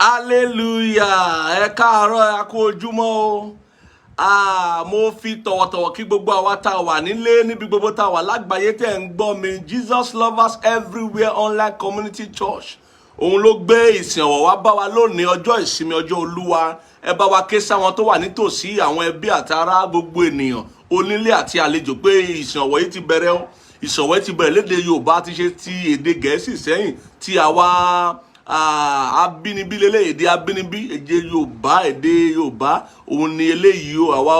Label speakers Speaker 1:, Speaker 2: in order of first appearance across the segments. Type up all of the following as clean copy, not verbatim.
Speaker 1: Hallelujah. Ẹ káàárọ̀ ẹ kú ojúmọ́ o. Mo fi tọ̀wọ̀tọ̀wọ̀ kí gbogbo àwa tá a wà nílé níbi gbogbo tá a wà lágbàáyé tẹ́ ń gbọ́ mi. Jesus Lovers Everywhere Online Community Church. Òun ló gbé ìsìn ọ̀wọ̀ wá bá wa lónìí ọjọ́ ìsinmi ọjọ́ Olúwa. Ẹ bá wa ké sáwọn tó wà nítòsí àwọn ẹbí àtàrà gbogbo ènìyàn onílé àti àlejò pé ìsìn ọ̀wọ̀ yìí ti bẹ̀rẹ̀ o. Ìsìn ọ̀wọ̀ yìí ti bẹ̀rẹ̀ lédè Yorùbá ti ṣe ti èdè Gẹ̀ẹ́sì sẹ́yìn tí àwa abínibí lélẹ̀ èdè abínibí èdè Yorùbá òun ni eléyìí o àwa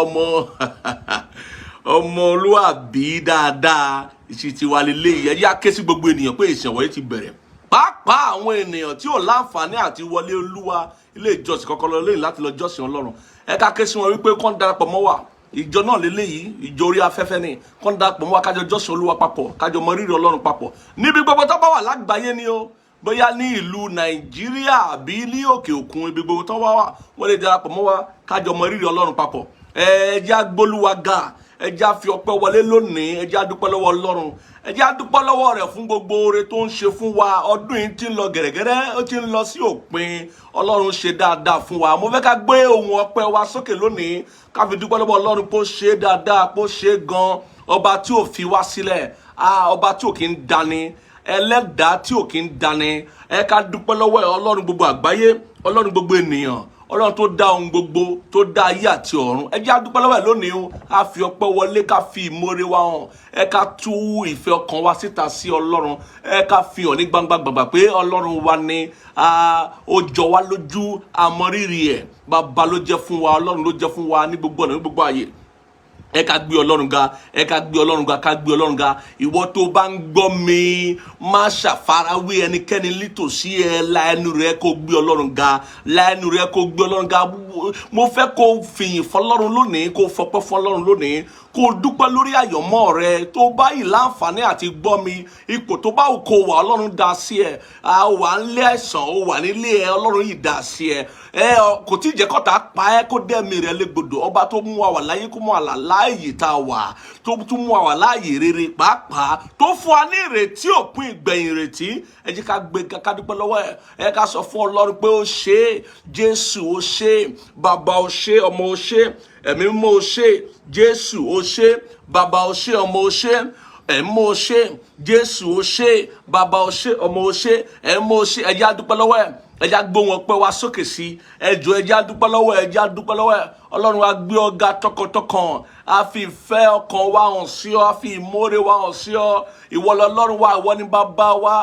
Speaker 1: ọmọlúwàbí dáadáa ìṣìtìwà lélẹ́yìí ẹ jẹ́ á ké sí gbogbo ènìyàn pé ìsìn ọ̀wọ̀ yìí ti bẹ̀rẹ̀ pàápàá àwọn ènìyàn tí ò láǹfààní àti wọlé Olúwa ilé ìjọsìn kọ́kọ́ lọ lẹ́yìn láti lọ jọ́sìn Ọlọ́run ẹ ká ké sí wọn wípé kọ́n darapọ̀ mọ́ wa ìjọ náà lélẹ́yìí ìjọ orí afẹ́fẹ́ ni kọ́n darapọ̀ mọ́ wa kájọ jọ́sìn Olúwa papọ̀ kájọ mọ rírì Ọlọ́run papọ̀ níbi gbogbo tó bá wà lágbàáyé ni o bóyá ní ìlú Nàìjíríà àbí ní òkè òkun ibi gbogbo tó wà wọ́n lè darapọ̀ mọ́ wa kájọ mọ rírì Ọlọ́run papọ̀ ẹ jẹ́ á gbólúwa ga ẹ jẹ́ á fi ọpẹ́ wọlé lónìí ẹ jẹ́ á dúpẹ́ lọ́wọ́ Ọlọ́run ẹ jẹ́ á dúpẹ́ lọ́wọ́ rẹ̀ fún gbogbo oore tó ń ṣe fún wa ọdún yìí ti ń lọ gẹ̀rẹ́gẹ́rẹ́ ó ti ń lọ sí òpin Ọlọ́run ṣe dáadáa fún wa mo fẹ́ ká gbé ohùn ọpẹ́ wa sókè lónìí ká fi dúpẹ́ lọ́wọ́ Ọlọ́run pé ó ṣe dáadáa pé ó ṣe gan ọba tí ò fi wá sílẹ̀ ọba tí ò kí ń dani ẹlẹ́dàá tí ò kí ń dani ẹ ká dúpẹ́ lọ́wọ́ Ọlọ́run gbogbo àgbáyé Ọlọ́run gbogbo ènìyàn Ọlọ́run tó dá ohun gbogbo tó dá ayé àti ọ̀run ẹ jẹ́ á dúpẹ́ lọ́wọ́ ẹ̀ lónìí o a fi ọpẹ́ wọlé ká fi ìmoore wa hàn ẹ ká tú ìfẹ́ ọkàn wa síta sí Ọlọ́run ẹ ká fi hàn ní gbangba gbàgbà pé Ọlọ́run wa ni ó jọ wá lójú àmọrírì ẹ̀ bàbá ló jẹ́ fún wa Ọlọ́run ló jẹ́ fún wa ní gbogbo ọ̀nà ní gbogbo ààyè ẹ ká gbé Ọlọ́run ga ẹ ká gbé Ọlọ́run ga ká gbé Ọlọ́run ga ìwọ tó bá ń gbọ́ mi má ṣàfarawé ẹnikẹ́ni nítòsí ẹ la ẹnu rẹ kó gbé Ọlọ́run ga la ẹnu rẹ kó gbé Ọlọ́run ga mo fẹ́ kó fìyìn fọ́lọ́run lónìí kó fọpẹ́ fọ́lọ́run lónìí kó dúpẹ́ lórí àyọ̀mọ́ rẹ tó bá yìí láǹfààní àti gbọ́ mi ipò tó bá kó wà Ọlọ́run dá sí ẹ wà nílé àìsàn ó wà nílé ẹ Ọlọ́run yìí dá sí ẹ kò tí ì jẹ́ kọ́ta pa ẹ́ kó dẹ́mi rẹ légbodò ọba tó mú wa wà láyé kó mú wa láàyè tá a wà tó tún mú wa wà láàyè rere pàápàá tó fún wa ní ìrètí òpin ìgbẹ̀yìn ìrètí ẹ jẹ́ ká gbé ká dúpẹ́ lọ́wọ́ ẹ ká sọ fún Ọlọ́run pé ó ṣe Jésù ó ṣe bàbá ó ṣe ọmọ ó ṣe ẹ̀mí mímọ́ ó ṣe Jésù ó ṣe bàbá ó ṣe ọmọ ó ṣe ẹ̀mọ́ ó ṣe Jésù ó ṣe bàbá ó ṣe ọmọ ó ṣe ẹ̀mọ́ ó ṣe ẹ jẹ́ á dúpẹ́ lọ́wọ́ ẹ jẹ́ á gbóhùn ọpẹ́ wa sókè sí ẹ jọ̀ọ́ ẹ jẹ́ á dúpẹ́ lọ́wọ́ ẹ jẹ́ á dúpẹ́ lọ́wọ́ Ọlọ́run wa gbé ọ̀gá tọkàntọkàn a fi ìfẹ́ ọkàn wa hàn sí ọ a fi ìmoore wa hàn sí ọ ìwọ lọlọ́run wa ìwọ ni bàbá wa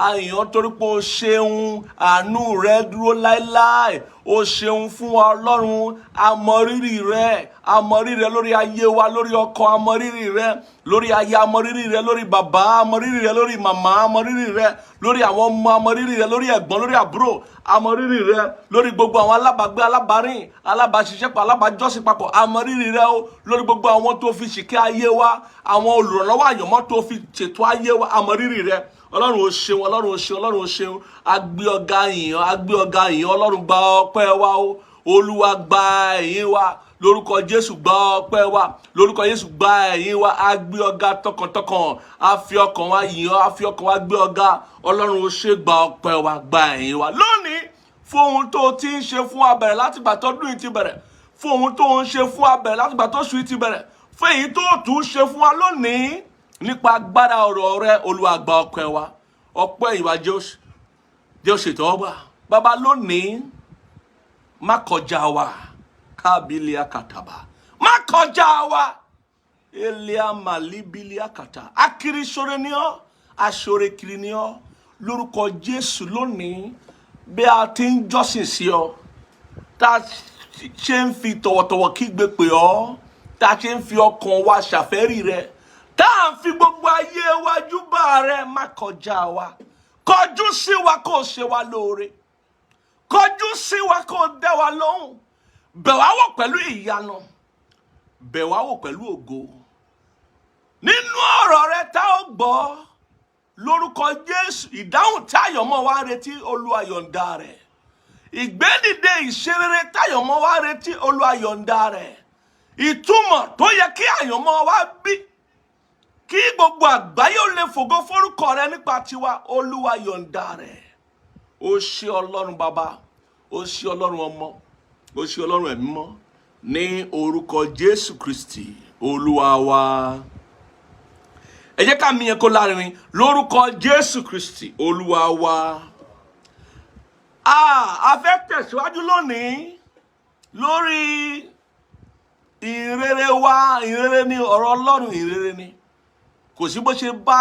Speaker 1: àyàn torí pé o ṣeun àánú rẹ dúró láéláé o ṣeun fún wa Ọlọ́run àmọrírì rẹ lórí ayé wa lórí ọkọ àmọrírì rẹ lórí aya àmọrírì rẹ lórí bàbá àmọrírì rẹ lórí màmá àmọrírì rẹ lórí àwọn ọmọ àmọrírì rẹ lórí ẹ̀gbọ́n lórí àbúrò àmọrírì rẹ lórí gbogbo àwọn alábàgbé alábàárìn alábàṣiṣẹ́pọ̀ alábàjọ́sìn papọ̀ àmọrírì rẹ o lórí gbogbo àwọn tó fi ṣìkẹ́ ayé wa àwọn olùrànlọ́wọ́ àyànmọ́ tó fi ṣètò ayé wa àmọrírì rẹ Ọlọ́run ó ṣeun Ọlọ́run ó ṣeun Ọlọ́run ó ṣeun agbé ọ̀gá yìnyín Ọlọ́run gba ọpẹ́ wa o Olúwa gba ẹ̀yìn wa lórúkọ Jésù gba ọpẹ́ wa lórúkọ Jésù gba ẹ̀yìn wa agbé ọ̀gá tọkàntọkàn a fi ọkàn wa yìn ọ́ a fi ọkàn wa gbé ọ̀gá Ọlọ́run ó ṣe gba ọpẹ́ wa gba ẹ̀yìn wa lónìí fún ohun tó ti ń ṣe fún wa bẹ̀rẹ̀ láti gbà tọ́dún yìí ti bẹ̀rẹ̀ fún ohun tó ń ṣe fún wa bẹ̀rẹ̀ láti gbà tóṣù yìí ti bẹ̀rẹ̀ fún èyí tó tún ṣe fún wa lónìí nípa agbára ọ̀rọ̀ rẹ Olúwa gba ọpẹ́ wa ọpẹ́ ìwà jẹ́ òṣètò ọgbà bàbá lónìí má kọjá wa kábílíà kàtàbà má kọjá wa elia malibilia kàtà akiri sore ni ọ́ aṣore kiri ni ọ́ lórúkọ Jésù lónìí bí a ti ń jọ́sìn sí ọ tá a ṣe ń fi tọ̀wọ̀tọ̀wọ̀ kígbe pè ọ́ tá a ṣe ń fi ọkàn wa ṣàfẹ́rí rẹ tá à ń fi gbogbo ayé wa júbà rẹ má kọjá wa kọjú sí wa kó ṣe wa lóore kọjú sí wa kó dá wa lóhùn bẹ̀ wá wò pẹ̀lú ìyanu bẹ̀ wá wò pẹ̀lú ògo nínú ọ̀rọ̀ rẹ tá ó gbọ́ lórúkọ Jésù ìdáhùn táyọ̀mọ́ wa retí Olúwa yọ̀ǹda rẹ̀ ìgbédìde ìṣerere táyọ̀mọ́ wa retí Olúwa yọ̀ǹda rẹ̀ ìtumọ̀ tó yẹ kí àyànmọ́ wa bí kí gbogbo àgbáyé ó lè fògo forúkọ rẹ nípa tiwa Olúwa yọ̀ǹda rẹ̀ ó ṣé Ọlọ́run bàbá ó ṣí Ọlọ́run ọmọ, ó ṣí Ọlọ́run ẹ̀mí mọ́ ní orúkọ Jésù Kristi Olúwa wa. Ẹ jẹ́ ká mi yẹn kó lárinrin lórúkọ Jésù Kristi Olúwa wa. A fẹ́ tẹ̀síwájú lónìí lórí ìrere wa. Ìrere ni ọ̀rọ̀ Ọlọ́run, ìrere ni. Kò sí bó ṣe bá,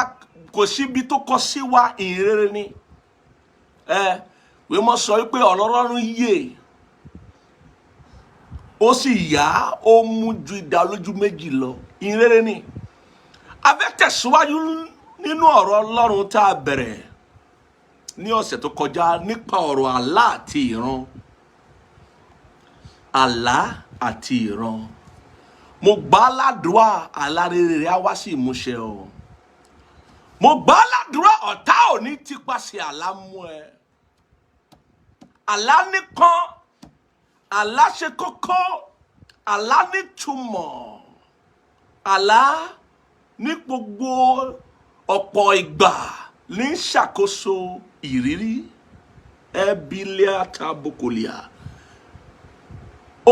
Speaker 1: kò síbi tó kọ sí wa, ìrere ni. Wé mọ́ sọ wípé ọ̀rọ̀ Ọlọ́run yè, ó sì yá, ó mú ju idà olójú méjì lọ. Ìrere ni. A fẹ́ tẹ̀síwájú nínú ọ̀rọ̀ Ọlọ́run tá a bẹ̀rẹ̀ ní ọ̀sẹ̀ tó kọjá nípa ọ̀rọ̀ àlá àti ìran. Àlá àti ìran. Mo gbà ládùúrà àlá rere rẹ̀ á wá sí ìmúṣẹ o. Mo gbà ládùúrà ọ̀tá ò ní tipasẹ̀ àlá mú ẹ. Àlá nìkan, àlá ṣe kókó, àlá nítumọ̀, àlá ní gbogbo ọ̀pọ̀ ìgbà ní ṣàkóso ìrírí ẹbílẹ̀ àtàbùkùlìà.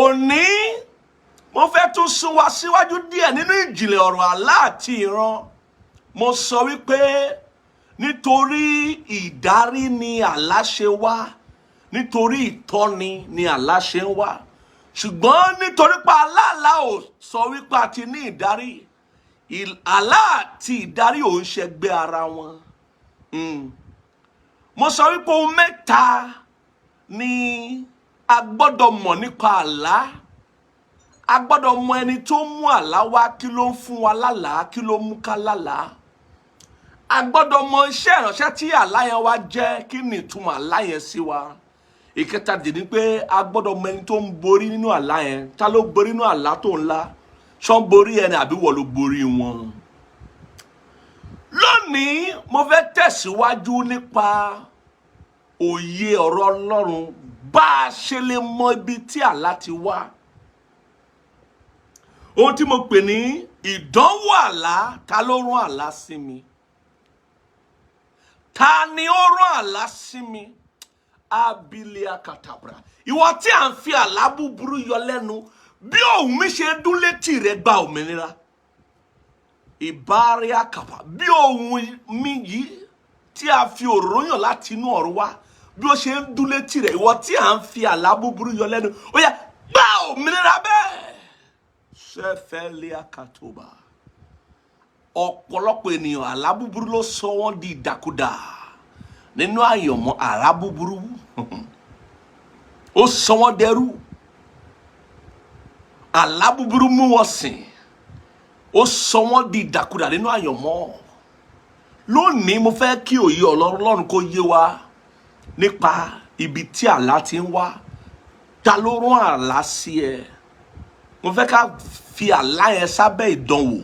Speaker 1: Òní mo fẹ́ tún sún wa síwájú díẹ̀ nínú ìjìnlẹ̀ ọ̀rọ̀ àlá àti ìran. Mo sọ wípé nítorí ìdarí ni àlá ṣe wá, nítorí ìtọ́ni ni àlá ṣe ń wá. Ṣùgbọ́n nítorí pé aláàlá ò sọ wípé a ti ní ìdarí, àlá àti ìdarí ò ń ṣẹgbẹ́ ara wọn. Mo sọ wípé ohun mẹ́ta ni a gbọ́dọ̀ mọ̀ nípa àlá. A gbọ́dọ̀ mọ ẹni tó mú àlá wá, kí ló ń fún wa lálàá, kí ló mú ká lálàá. A gbọ́dọ̀ mọ iṣẹ́ ìránṣẹ́ tí àlá yẹn wá jẹ́, kí ni ìtumọ̀ àlá yẹn sí wa. Ìkẹta dì ní pé a gbọ́dọ̀ mọ ẹni tó ń borí nínú àlá yẹn. Ta ló borí nínú àlá tó ń lá? Ṣọ́n borí ẹni àbí wọ́n ló borí wọn? Lónìí mo fẹ́ tẹ̀síwájú nípa òye ọ̀rọ̀ Ọlọ́run, bá a ṣe lè mọ ibi tí àlá ti wá. Ohun tí mo pè ní ìdánwò àlá. Ta ló rán àlá sí mi? Ta ni ó rán àlá sí mi? Abilia katabra. Ìwọ tí à ń fi àlá búburú yọ lẹ́nu, bí ohùn mi ṣe dún létí rẹ, gba òmìnira. Ìbáríà kàpá. Bí ohùn mi yìí tí a fi òróró yàn láti inú ọ̀run wá, bí ó ṣe ń dún létí rẹ, ìwọ tí à ń fi àlá búburú yọ lẹ́nu, ó yá gba òmìnira bẹ́ẹ̀. Sẹ́fẹ̀lẹ́ àkàtúbà. Ọ̀pọ̀lọpọ̀ ènìyàn àlá búburú ló sọ wọ́n di ìdàkudà nínú àyànmọ́. Àlá búburú ó sọ wọ́n dẹrú. Àlá búburú mú wọn sìn, ó sọ wọ́n di ìdàkudà nínú àyànmọ́. Lónìí mo fẹ́ kí òye Ọlọ́run kó yé wa nípa ibi tí àlá ti ń wá. Ta ló rán àlá sí ẹ? Mo fẹ́ ká fi àlá yẹn sábẹ́ ìdánwò.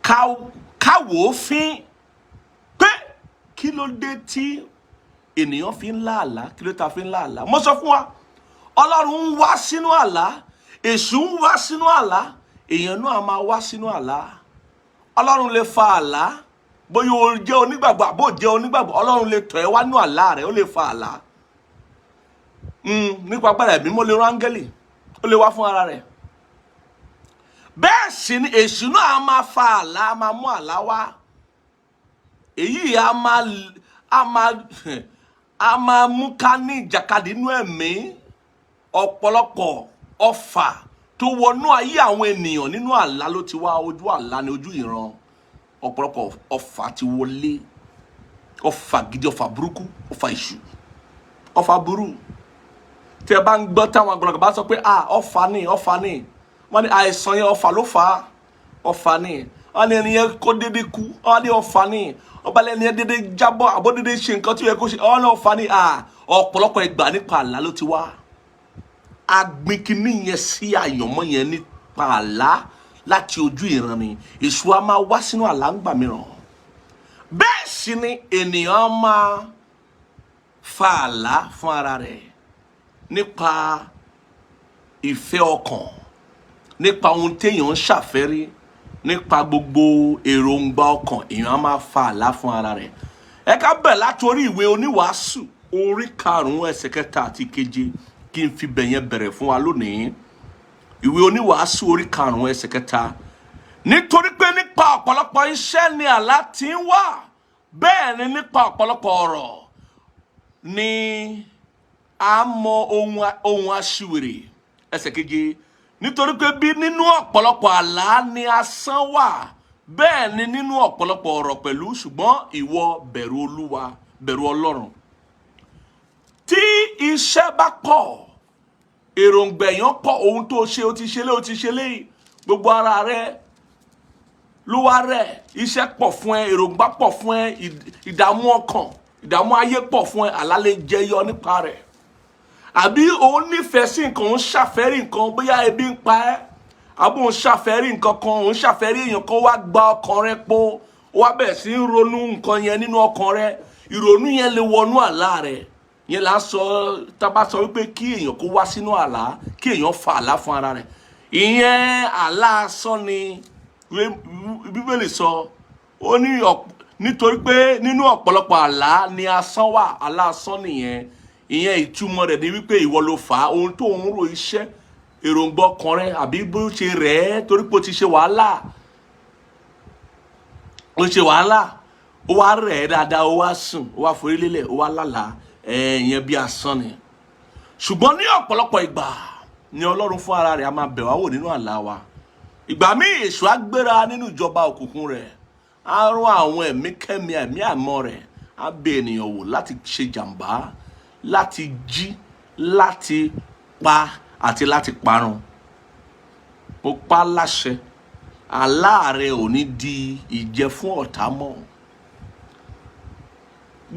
Speaker 1: Ká wò ó fín pé kí ló dé tí ènìyàn fi ń lá àlá, kí ló ta fi ń lá àlá. Mo sọ fún wa, Ọlọ́run ń wá sínú àlá, èṣù ń wá sínú àlá, èèyàn náà máa wá sínú àlá. Ọlọ́run lè fa àlá, bóyá o jẹ́ onígbàgbọ́ àbó jẹ́ onígbàgbọ́, Ọlọ́run lè tọ̀ ẹ́ wá nínú àlá rẹ̀, ó lè fa àlá. Nípa agbára ẹ̀mí mo lè rán áńgẹ́lì, ó lè wá fún ara rẹ̀. Bẹ́ẹ̀ sì ni èṣù náà a máa fa àlá, a máa mú àlá wá. Èyí a máa mú ká ní ìjàkadì inú ẹ̀mí. Ọ̀pọ̀lọpọ̀ ọfà tó wọnú ayé àwọn ènìyàn nínú àlá ló ti wá. Ojú àlá ni ojú ìran. Ọ̀pọ̀lọpọ̀ ọfà ti wọlé. Ọfà gidi, ọfà burúkú, ọfà èṣù, ọfà burú. Tí ẹ bá ń gbọ́ táwọn àgbàlagbà bá sọ pé ọfà ni, ọfà ni, wọ́n ní àìsàn yẹn ọfà ló fà á. Ọfà ni. Wọ́n ní ẹni yẹn kó dédé kú, wọ́n ní ọfà ni. Ọba lẹ́ni yẹn dédé jábọ́ àbó dédé ṣe nǹkan tí ó yẹ kó ṣe, wọ́n ní ọfà ni. Ọ̀pọ̀lọpọ̀ ìgbà nípa àlá ló ti wá. Agbin kìíní yẹn sí àyànmọ́ yẹn nípa àlá láti ojú ìran ni. Èṣù á máa wá sínú àlá ńgbà mìíràn. Bẹ́ẹ̀ sì ni ènìyàn á máa fa àlá fún ara rẹ̀ nípa ìfẹ́ ọkàn, nípa ohun téèyàn ń ṣàfẹ́rí, nípa gbogbo èròǹgbà ọkàn, èèyàn á máa fa àlá fún ara rẹ̀. Ẹ ká bẹ̀rẹ̀ láti orí ìwé oníwàásù, orí karùn-ún ẹsẹ̀ kẹta àti keje kí n fi bẹ̀yẹn bẹ̀rẹ̀ fún wa lónìí. Ìwé oníwàásù orí karùn-ún ẹsẹ̀ kẹta. Nítorí pé nípa ọ̀pọ̀lọpọ̀ iṣẹ́ ni àlá ti ń wá, bẹ́ẹ̀ ni nípa ọ̀pọ̀lọpọ̀ ọ̀rọ̀ ni a mọ ohun aṣiwèrè. Ẹsẹ̀ keje. Nítorí pé bí nínú ọ̀pọ̀lọpọ̀ àlá ni asán wà, bẹ́ẹ̀ ni nínú ọ̀pọ̀lọpọ̀ ọ̀rọ̀ pẹ̀lú, ṣùgbọ́n ìwọ bẹ̀rù Olúwa, bẹ̀rù Ọlọ́run. Tí iṣẹ́ bá pọ̀, èròǹgbà èèyàn pọ̀, ohun tó ṣe ó ti ṣe lé, gbogbo ara rẹ ló wá rẹ̀, iṣẹ́ pọ̀ fún ẹ, èròǹgbà pọ̀ fún ẹ, ìdààmú ọkàn, ìdààmú ayé pọ̀ fún ẹ, àlá lè jẹyọ nípa rẹ̀. Àbí òun nífẹ̀ẹ́ sí nǹkan, òun ṣàfẹ́rí nǹkan, bóyá ebi ń pa ẹ́, àbí òun ṣàfẹ́rí nǹkan kan, òun ṣàfẹ́rí èèyàn kan, wá gba ọkàn rẹ pọ̀, wá bẹ̀rẹ̀ sí ń ronú nǹkan yẹn nínú ọkàn rẹ, ìrònú yẹn lè wọnú àlá rẹ. Yẹn là ń sọ, tá bá sọ wípé kí èèyàn kó wá sínú àlá, kí èèyàn fa àlá fún ara rẹ̀. Ìyẹn àlá asán ni Bíbélì sọ. Ó ní nítorí pé nínú ọ̀pọ̀lọpọ̀ àlá ni asán wà, àlá asán nìyẹn. Ìyẹn ìtumọ̀ rẹ̀ ni wípé ìwọ ló fà á, ohun tó ń ro iṣẹ́, èròǹgbà ọkàn rẹ, àbí bó ṣe rẹ̀ ẹ́ torí pé ó ti ṣe wàhálà, ó wá rẹ̀ ẹ́ dáadáa, ó wá sùn, ó wá forí lélẹ̀, ó wá lálàá, ìyẹn bí asán ni. Ṣùgbọ́n ní ọ̀pọ̀lọpọ̀ ìgbà ni Ọlọ́run fún ara rẹ̀ a máa bẹ̀ wá wò nínú àlá wa. Ìgbà míì èṣù á gbéra nínú ìjọba òkùnkùn rẹ̀, á rán àwọn ẹ̀mí kẹ́mi, ẹ̀mí àmọ́ rẹ̀, á bẹ̀ ènìyàn wò láti ṣe jàǹbá, láti jí, láti pa àti láti parun. Mo pa láṣẹ, àlá rẹ ò ní di ìjẹ fún ọ̀tá mọ́.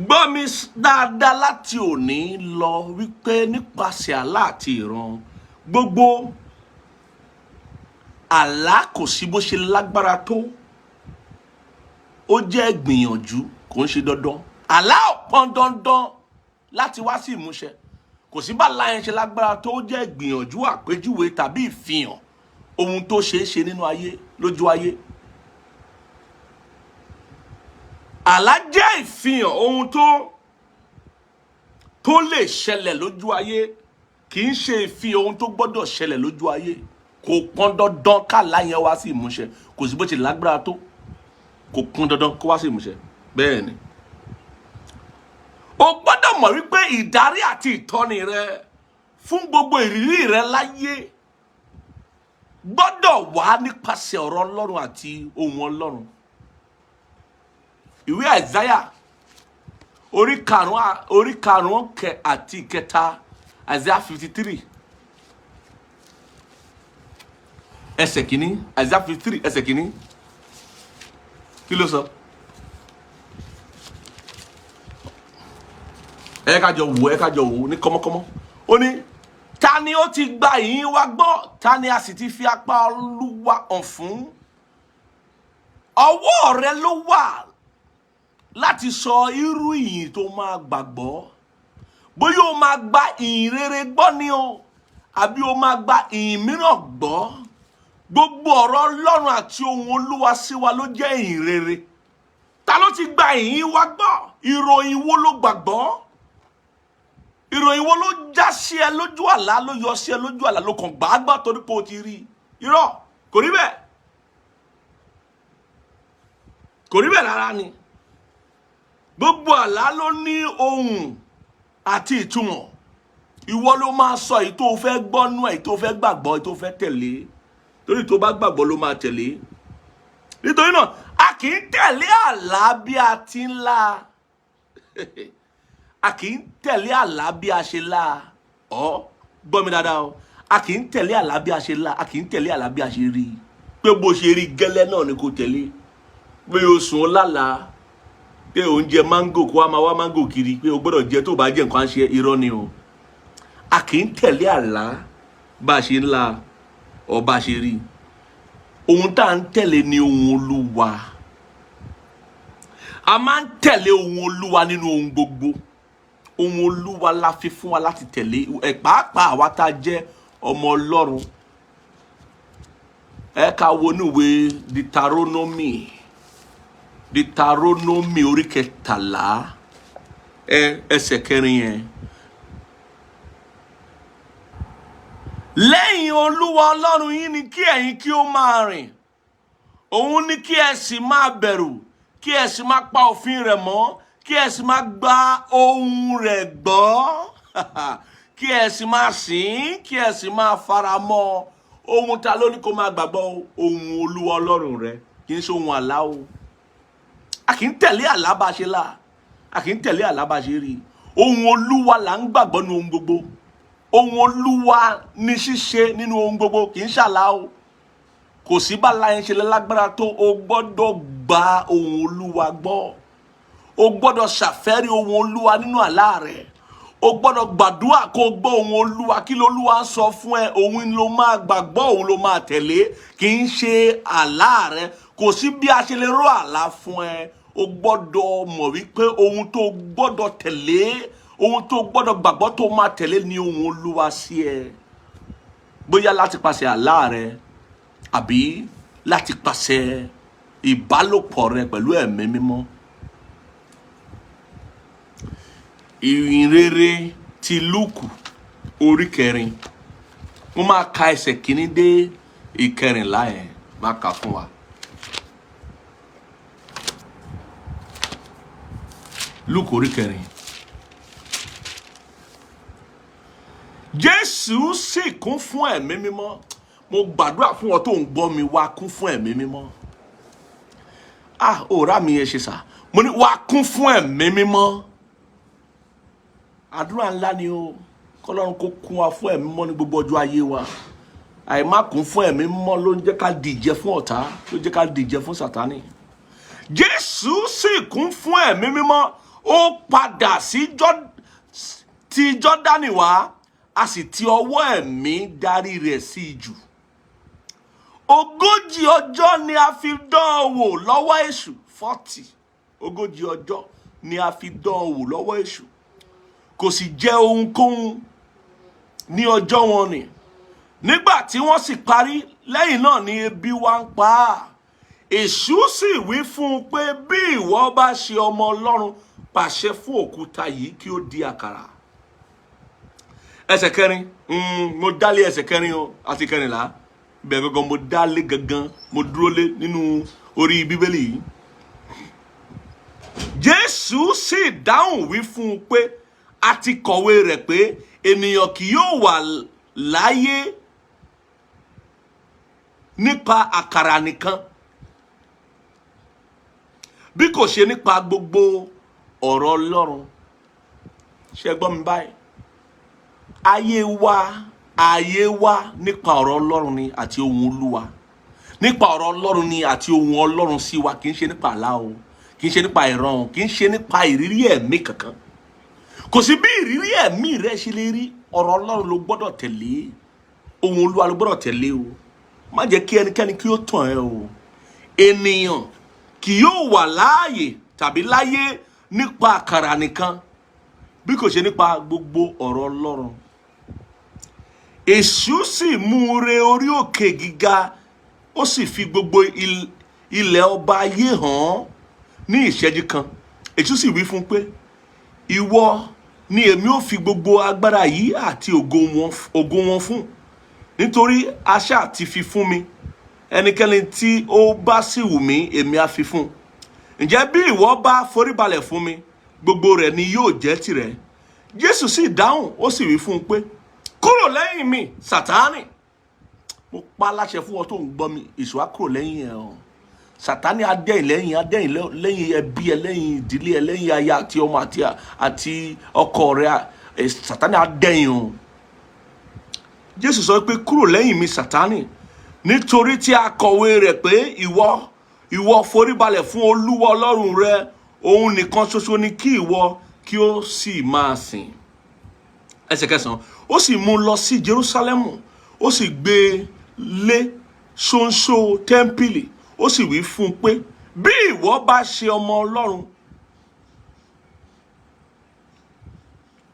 Speaker 1: Gbọ́ mi dáadáa láti òní lọ wípé nípasẹ̀ àlá àti ìran, gbogbo àlá kò sí bó ṣe lágbára tó, ó jẹ́ ìgbìyànjú, kò ń ṣe dandan. Àlá ò pọn dandan láti wá sí ìmúṣẹ. Kò sí bá àlá yẹn ṣe lágbára tó, ó jẹ́ ìgbìyànjú, àpèjúwe tàbí ìfihàn ohun tó ṣeé ṣe nínú ayé, lójú ayé. Àlá jẹ́ ìfihàn ohun tó lè ṣẹlẹ̀ lójú ayé, kì í ṣe ìfihàn ohun tó gbọ́dọ̀ ṣẹlẹ̀ lójú ayé. Kò pọn dandan kàlá yẹn wá sí ìmúṣẹ. Kò sí bó ṣe lágbára tó, kò pọn dandan kó wá sí ìmúṣẹ. Bẹ́ẹ̀ ni. O gbọ́dọ̀ mọ̀ wípé ìdarí àti ìtọ́ni rẹ fún gbogbo ìrírí rẹ láyé gbọ́dọ̀ wá nípasẹ̀ ọ̀rọ̀ Ọlọ́run àti ohun Ọlọ́run. Ìwé Àìsáyà orí karùn-ún àti ìkẹta, Isaiah 53 ẹsẹ̀ kìíní, Isaiah 53 ẹsẹ̀ kìíní, kí ló sọ? Ẹ ká jọ wò ní kọ́mọ́kọ́mọ́. Ó ní, ta ni ó ti gba ìyìn wa gbọ́, ta ni a sì ti fi apá Olúwa hàn fún? Ọwọ́ rẹ ló wà láti sọ irú ìyìn tó máa gbàgbọ́. Bóyá o máa gba ìyìn rere gbọ́ ni o, àbí o máa gba ìyìn mìíràn gbọ́. Gbogbo ọ̀rọ̀ Ọlọ́run àti ohun Olúwa sí wa ló jẹ́ ìyìn rere. Ta ló ti gba ìyìn wa gbọ́? Ìròyìn wo ló gbàgbọ́? Ìròyìn wo ló já sí ẹ lójú àlá, ló yọ sí ẹ lójú àlá, ló kàn gbàgbọ́ torí pé o ti rí? Irọ́, kò rí bẹ́ẹ̀. Kò rí bẹ́ẹ̀ rárá ni. Gbogbo àlá ló ní ohun àti ìtumọ̀. Ìwọ ló máa sọ èyí tó fẹ́ gbọ́ nú, èyí tó fẹ́ gbàgbọ́, èyí tó fẹ́ tẹ̀lé. Torí tó bá gbàgbọ́ ló máa tẹ̀lé. Nítorí náà, a kì í tẹ̀lé àlá bí a ti ń lá. A kì í tẹ̀lé àlá bí a ṣe lá. Gbọ́ mi dáadáa o. A kì í tẹ̀lé àlá bí a ṣe lá. A kì í tẹ̀lé àlá bí a ṣe rí. Pé bó ṣe rí gẹ́lẹ́ náà ni kò tẹ̀lé. Pé o sùn lálàá, pé o ń jẹ máńgò kó wá máa wá máńgò kiri, pé o gbọ́dọ̀ jẹ tó bá jẹ nǹkan ṣe, irọ́ ni o. A kì í tẹ̀lé àlá bá a ṣe ń lá ọ bá a ṣe rí. Ohun tá à ń tẹ̀lé ni ohun Olúwa. A máa ń tẹ̀lé ohun Olúwa nínú ohun gbogbo. Ohun Olúwa la fi fún wa láti tẹ̀lé. Pàápàá àwa tá a jẹ́ ọmọ Ọlọ́run. Ẹ ká wo ní ìwé Deuteronomy orí 13, ẹsẹ̀ kẹrin yẹn. Lẹ́yìn Olúwa Ọlọ́run yín ni kí ẹ̀yin kí ó máa rìn, òun ni kí ẹ sì máa bẹ̀rù, kí ẹ sì máa pa òfin rẹ̀ mọ́, kí ẹ sì máa gba ohùn rẹ̀ gbọ́, kí ẹ sì máa sìn, kí ẹ sì máa fara mọ́. Ohun ta ló ní kó máa gbàgbọ́? Ohun Olúwa Ọlọ́run rẹ, kì í ṣe ohun àlá o. A kì í tẹ̀lé àlá bá ṣe là, a kì í tẹ̀lé àlá bá ṣe rí. Ohun Olúwa là ń gbàgbọ́ ní ohun gbogbo. Ohun Olúwa ní ṣíṣe nínú ohun gbogbo, kì í ṣàlá o. Kò sí bá láyé ṣe lágbára tó, o gbọ́dọ̀ gba ohun Olúwa gbọ́. O gbọ́dọ̀ ṣàfẹ́rí ohun Olúwa nínú àlá rẹ̀. O gbọ́dọ̀ gbàdúrà kó gbọ́ ohun Olúwa. Kí l'Olúwa ń sọ fún ẹ, òun ló máa gbàgbọ́, òun ló máa tẹ̀lé, kì í ṣe àlá rẹ. Kò sí bí a ṣe lè rọ àlá fún ẹ. O gbọ́dọ̀ mọ̀ wípé ohun tó gbọ́dọ̀ tẹ̀lé, ohun tó gbọ́dọ̀ gbàgbọ́ tó máa tẹ̀lé ni ohun Olúwa sí ẹ. Bóyá láti pàṣẹ àlá rẹ àbí láti pàṣẹ ìbálòpọ̀ rẹ pẹ̀lú ẹ̀mí mímọ́. Ìhìnrere ti Lúùkù orí 4. Mo máa ka ẹsẹ̀ kìíní dé 14 yẹn, máa kà fún wa. Lúùkù orí 4. Jésù sì kún fún ẹ̀mí mímọ́. Mo gbàdúrà fún ọ tó ń gbọ́ mi, wá kún fún ẹ̀mí mímọ́. Òrá mi yẹn ṣe sà. Mo ní wá kún fún ẹ̀mí mímọ́. Àdúrà ńlá ni o. K'Ọlọ́run kó kún wa fún ẹ̀mí mímọ́ ní gbogbo ọjọ́ ayé wa. Àìmá kún fún ẹ̀mí mímọ́ ló ń jẹ́ ká dìjẹ fún ọ̀tá, ló jẹ́ ká dìjẹ fún Sátánì. Jésù sì kún fún ẹ̀mí mímọ́. Ó padà sí ti Jọ́dánì wá, a sì ti ọwọ́ ẹ̀mí darí rẹ̀ sí ijù. 40 ọjọ́ ni a fi dán an wò lọ́wọ́ èṣù. 40 ọjọ́ ni a fi dán an wò lọ́wọ́ èṣù. Kò sì jẹ ohunkóhun ní ọjọ́ wọn ni. Nígbà tí wọ́n sì parí, lẹ́yìn náà ni ebi wá ń pa á. Èṣù sì wí fún un pé bí ìwọ bá ṣe ọmọ Ọlọ́run, pàṣẹ fún òkúta yìí kí ó di àkàrà. Ẹsẹ̀ 4, mo dálé ẹsẹ̀ 4 o àti 14. Bẹ́ẹ̀ gangan mo dálé gangan, mo dúró lé nínú orí Bíbélì yìí. Jésù sì dáhùn wí fún un pé a ti kọ̀wé rẹ̀ pé ènìyàn kì yóò wà láyé nípa àkàrà nìkan, bí kò ṣe nípa gbogbo ọ̀rọ̀ Ọlọ́run. Ṣé gbọ́ mi báyìí? Ayé wa nípa ọ̀rọ̀ Ọlọ́run ni àti ohun Olúwa. Nípa ọ̀rọ̀ Ọlọ́run ni àti ohun Ọlọ́run sí wa, kì í ṣe nípa àlá o, kì í ṣe nípa ìran o, kì í ṣe nípa ìrírí ẹ̀mí kankan. Kò sí bí ìrírí ẹ̀mí rẹ ṣe lè rí, ọ̀rọ̀ Ọlọ́run ló gbọ́dọ̀ tẹ̀lé, ohun Olúwa ló gbọ́dọ̀ tẹ̀lé o. Má jẹ́ kí ẹnikẹ́ni kí ó tàn ẹ́ o. Ènìyàn kì yóò wà láàyè tàbí láyé nípa àkàrà nìkan, bí kò ṣe nípa gbogbo ọ̀rọ̀ Ọlọ́run. Èṣù sì mú re orí òkè gíga, ó sì fi gbogbo ilẹ̀ ọba ayé hàn ní ìṣẹ́jú kan. Èṣù sì wí fún pé ìwọ ni èmi ó fi gbogbo agbára yìí àti ògo wọn fún, nítorí àṣà ti fi fún mi. Ẹnikẹ́ni tí ó bá sì wù mí, èmi á fi fún. Ǹjẹ́ bí ìwọ bá foríbalẹ̀ fún mi, gbogbo rẹ̀ ni yóò jẹ́ tìrẹ. Jésù sì dáhùn, ó sì wí fún un pé kúrò lẹ́yìn mi, Sátánì. Mo pa láṣẹ fún ọ tó ń gbọ́ mi, èṣù á kúrò lẹ́yìn ẹ o. Sátánì á dẹ̀yìn lẹ́yìn ẹbí ẹ, lẹ́yìn ìdílé ẹ, lẹ́yìn aya àti ọmọ àti ọkọ rẹ. Sátánì á dẹ̀yìn o. Jésù sọ pé kúrò lẹ́yìn mi, Sátánì, nítorí tí a kọ̀wé rẹ̀ pé ìwọ foríbalẹ̀ fún Olúwa Ọlọ́run rẹ, òun nìkan ṣoṣo ni kí ìwọ kí ó sì máa sìn. Ẹsẹ̀ 9, ó sì mú lọ sí Jerúsálẹ́mù, ó sì gbé lé ṣóńṣó tẹ́ḿpìlì, ó sì wí fún un pé bí ìwọ bá ṣe ọmọ Ọlọ́run,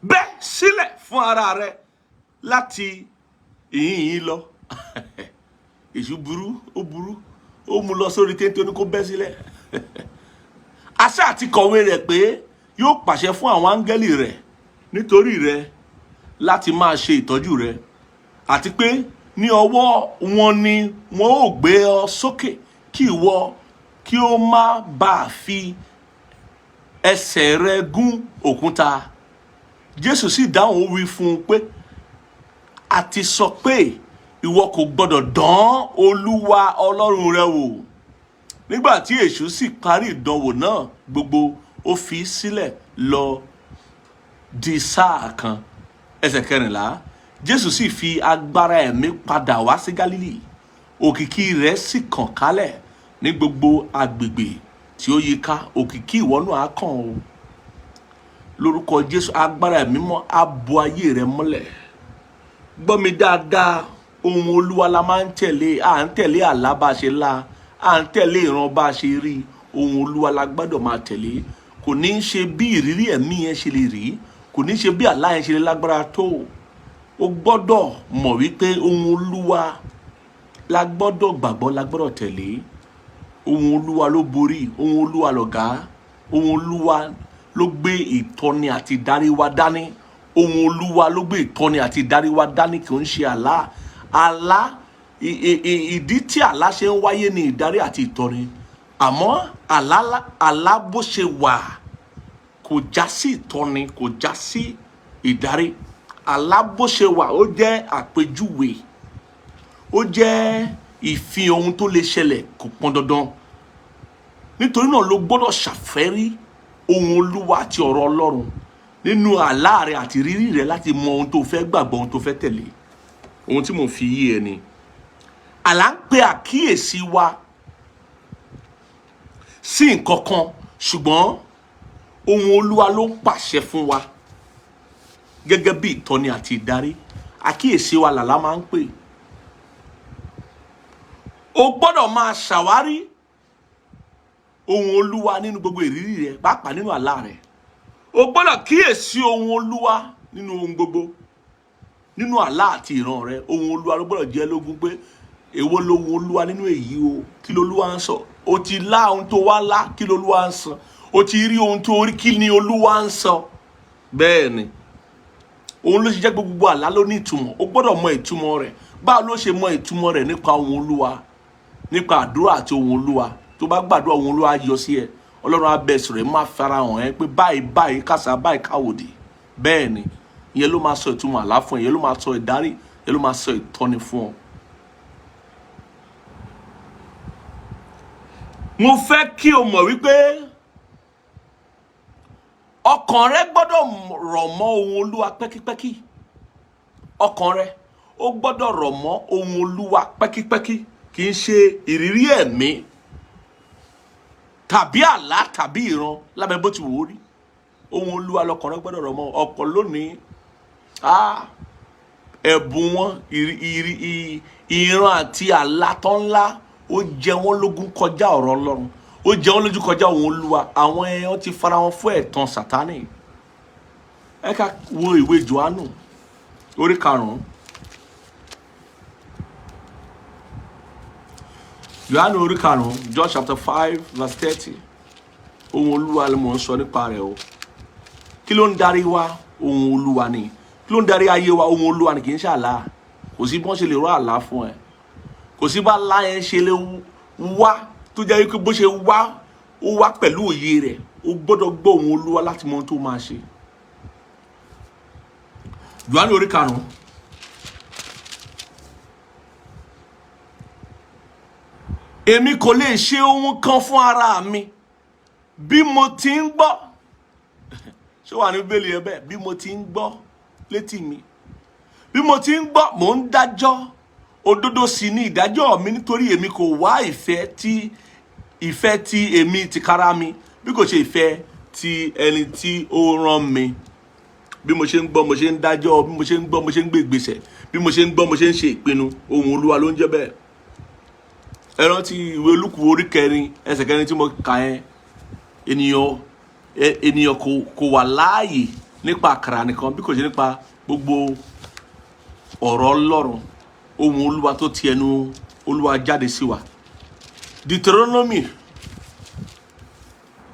Speaker 1: bẹ́ sílẹ̀ fún ara rẹ láti ìhín lọ. Èṣù burú, ó mú lọ sórí téńté, ó ní kó bẹ́ sílẹ̀. Àṣà àti kọ̀wé rẹ̀ pé yóò pàṣẹ fún àwọn áńgẹ́lì rẹ̀ nítorí rẹ láti máa ṣe ìtọ́jú rẹ, àti pé ní ọwọ́ wọn ni wọn ó gbé ọ sókè kí ìwọ kí ó má bàa fi ẹsẹ̀ rẹ gún òkúta. Jésù sì dáhùn, ó wí fún un pé a ti sọ pé ìwọ kò gbọdọ̀ dán Olúwa Ọlọ́run rẹ wò. Nígbà tí èṣù sì parí ìdánwò náà gbogbo, ó fi sílẹ̀ lọ di sáà kan. Ẹsẹ̀ 14, Jésù sì fi agbára ẹ̀mí padà wá sí Gálílì, òkìkí rẹ̀ sì kàn kálẹ̀ ní gbogbo agbègbè tí ó yíká. Òkìkí ìwọ náà á kàn o. Lórúkọ Jésù, agbára ẹ̀mí mọ́ á bo ayé rẹ mọ́lẹ̀. Gbọ́ mi dáadáa, ohun Olúwa la máa ń tẹ̀lé. À ń tẹ̀lé àlá bá ṣe lá, à ń tẹ̀lé ìran bá ṣe rí. Ohun Olúwa la gbọ́dọ̀ máa tẹ̀lé. Kò ní í ṣe bí ìrírí ẹ̀mí yẹn ṣe lè rí, kò ní í ṣe bí àlá yẹn ṣe lè lágbára tó. O gbọ́dọ̀ mọ̀ wípé ohun Olúwa la gbọ́dọ̀ gbàgbọ́, la gbọ́dọ̀ tẹ̀lé. Ohun Olúwa ló borí, ohun Olúwa lọ̀gá, ohun Olúwa ló gbé ìtọ́ni àti ìdarí wa dání. Ohun Olúwa ló gbé ìtọ́ni àti ìdarí wa dání, kì í ṣe àlá. Àlá, ìdí tí àlá ṣe ń wáyé ni ìdarí àti ìtọ́ni. Àmọ́ àlá bó ṣe wà kò já sí ìtọ́ni, kò já sí ìdarí. Àlá bó ṣe wà ó jẹ́ àpèjúwe, ó jẹ́ ìfihàn ohun tó lè ṣẹlẹ̀, kò pọn dandan. Nítorí náà ló gbọ́dọ̀ ṣàfẹ́rí ohun Olúwa àti ọ̀rọ̀ Ọlọ́run nínú àlá rẹ àti rírí rẹ láti mọ ohun tó fẹ́ gbàgbọ́, ohun tó fẹ́ tẹ̀lé. Ohun tí mo fi yé ẹ ni àlá ń pe àkíyèsí wa sí nǹkan kan, ṣùgbọ́n ohun Olúwa ló ń pàṣẹ fún wa gẹ́gẹ́ bí ìtọ́ni àti ìdarí. Àkíyèsí wa làlá máa ń pè. O gbọ́dọ̀ máa ṣàwárí ohun Olúwa nínú gbogbo ìrírí rẹ, pàápàá nínú àlá rẹ. O gbọ́dọ̀ kíyèsí ohun Olúwa nínú ohun gbogbo, nínú àlá àti ìran rẹ. Ohun Olúwa ló gbọ́dọ̀ jẹ́ lógún pé èwo lohun Olúwa nínú èyí o, kí l'Olúwa ń sọ. O ti lá ohun tó wá lá, kí l'Olúwa ń sọ. O ti rí ohun tó rí, kí ni Olúwa ń sọ. Bẹ́ẹ̀ ni òun ló ṣe jẹ́ gbogbo àlá ló ní ìtumọ̀. O gbọ́dọ̀ mọ ìtumọ̀ rẹ̀. Báwo ló ṣe mọ ìtumọ̀ rẹ̀? Nípa ohun Olúwa, nípa àdúrà àti ohun Olúwa. Tó bá gbàdúrà, ohun Olúwa yọ sí ẹ. Ọlọ́run á bẹ sọ̀rọ̀, má farahàn ẹ pé báyìí báyìí kásá báyìí káwòdì. Bẹ́ẹ̀ ni ìyẹn ló máa sọ ìtumọ̀ àlá fún ẹ, ìyẹn ló máa sọ ìdarí, ìyẹn ló máa sọ ìtọ́ni fún ọ. Mo fẹ́ kí o mọ̀ wípé ọkàn rẹ gbọ́dọ̀ rọ̀ mọ́ ohun Olúwa pẹ́kípẹ́kí. Ọkàn rẹ ó gbọ́dọ̀ rọ̀ mọ́ ohun Olúwa pẹ́kípẹ́kí, kì í ṣe ìrírí ẹ̀mí tàbí àlá tàbí ìran lábẹ́ bó ti wò ó rí. Ohun Olúwa lọkàn rẹ gbọ́dọ̀ rọ̀ mọ́. Ọ̀pọ̀ lónìí ẹ̀bùn wọn, ìran àti àlá tó ńlá ó jẹ wọ́n lógún kọjá ọ̀rọ̀ Ọlọ́run, ó jẹ wọ́n lójú kọjá ohun Olúwa. Àwọn èèyàn ti fara wọn fún ẹ̀tàn Sátánì. Ẹ ká wo ìwé Jòhánù orí 5. Jòhánù orí 5, John chapter 5 verse 30. Ohun Olúwa ló mọ̀ ń sọ nípa rẹ̀ o. Kí ló ń darí wa? Ohun Olúwa ni. Kí ló ń darí ayé wa? Ohun Olúwa ni, kì í ṣe àlá. Kò sí bọ́n ṣe lè rọ àlá fún ẹ. Kò sí bá àlá yẹn ṣe lè wá tó jẹ́ wípé bó ṣe wá, ó wá pẹ̀lú òye rẹ̀. O gbọ́dọ̀ gbọ́ ohun Olúwa láti mọ ohun tó máa ṣe. Jòhánù orí 5. Èmi kò lè ṣe ohun kan fún ara mi bí mo ti ń gbọ́. Ṣé wà ní Bíbélì ẹ bẹ́ẹ̀? Bí mo ti ń gbọ́ létí mi. Bí mo ti ń gbọ́, mò ń dájọ́. Òdodo sì ni ìdájọ́ mi, nítorí èmi kò wá ìfẹ́ tí èmi tìkára mi, bí kò ṣe ìfẹ́ ti ẹni tí ó rán mi. Bí mo ṣe ń gbọ́, mo ṣe ń dájọ́. Bí mo ṣe ń gbọ́, mo ṣe ń gbé ìgbésẹ̀. Bí mo ṣe ń gbọ́, mo ṣe ń ṣe ìpinnu. Ohun Olúwa ló ń jẹ́ bẹ́ẹ̀. Ẹ rántí ìwé Lúùkù orí 4 ẹsẹ̀ 4 tí mo kà yẹn. Ènìyàn kò wà láàyè nípa àkàrà nìkan, bí kò ṣe nípa gbogbo ọ̀rọ̀ Ọlọ́run, ohun Olúwa tó ti ẹnu Olúwa jáde sí wa. Deuteronomy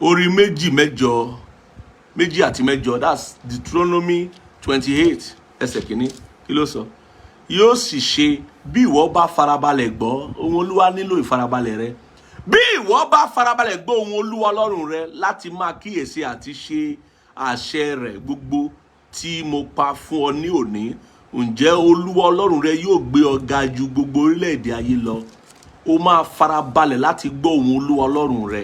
Speaker 1: orí 2:8 méjì àti mẹ́jọ, that's Deuteronomy 28 ẹsẹ̀ kìíní. Kí ló sọ? Yóò sì ṣe bí ìwọ bá farabalẹ̀ gbọ́. Ohùn Olúwa nílò ìfarabalẹ̀ rẹ. Bí ìwọ bá farabalẹ̀ gbọ́ ohùn Olúwa Ọlọ́run rẹ láti máa kíyèsí àti ṣe àṣẹ rẹ̀ gbogbo tí mo pa fún ọ ní òní, ǹjẹ́ Olúwa Ọlọ́run rẹ yóò gbé ọ ga ju gbogbo orílẹ̀-èdè ayé lọ. Ó máa farabalẹ̀ láti gbọ́ ohùn Olúwa Ọlọ́run rẹ.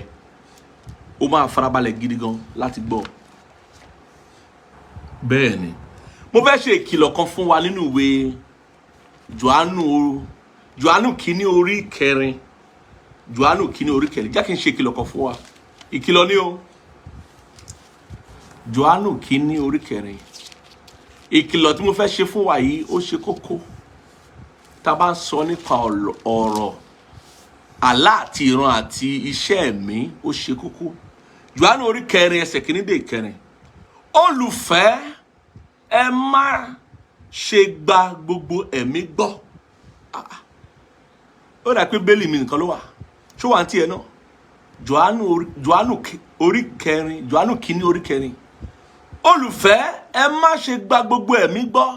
Speaker 1: Ó máa farabalẹ̀ gidi gan láti gbọ́. Bẹ́ẹ̀ ni, mo fẹ́ ṣe ìkìlọ̀ kan fún wa nínú ìwé Jòhánù kínní orí kẹrin. Jòhánù kínní orí kẹrin. Jẹ́ kí n ṣe ìkìlọ̀ kan fún wa. Ìkìlọ̀ ni o. Jòhánù kínní orí kẹrin. Ìkìlọ̀ tí mo fẹ́ ṣe fún wa yìí ó ṣe kókó. Tá bá ń sọ nípa ọ̀rọ̀ àlá àti ìran àti iṣẹ́ ẹ̀mí, ó ṣe kókó. Jòhánù orí kẹrin ẹsẹ̀ kìíní dé ìkẹrin. Olùfẹ́, ẹ má ṣe gba gbogbo ẹ̀mí gbọ́. Ó dà pé bẹ́ẹ̀lì mi nìkan ló wà. Ṣó wà ní tiẹ̀ náà? Jòhánù orí kẹrin, Jòhánù kínní orí kẹrin. Olùfẹ́, ẹ má ṣe gba gbogbo ẹ̀mí gbọ́.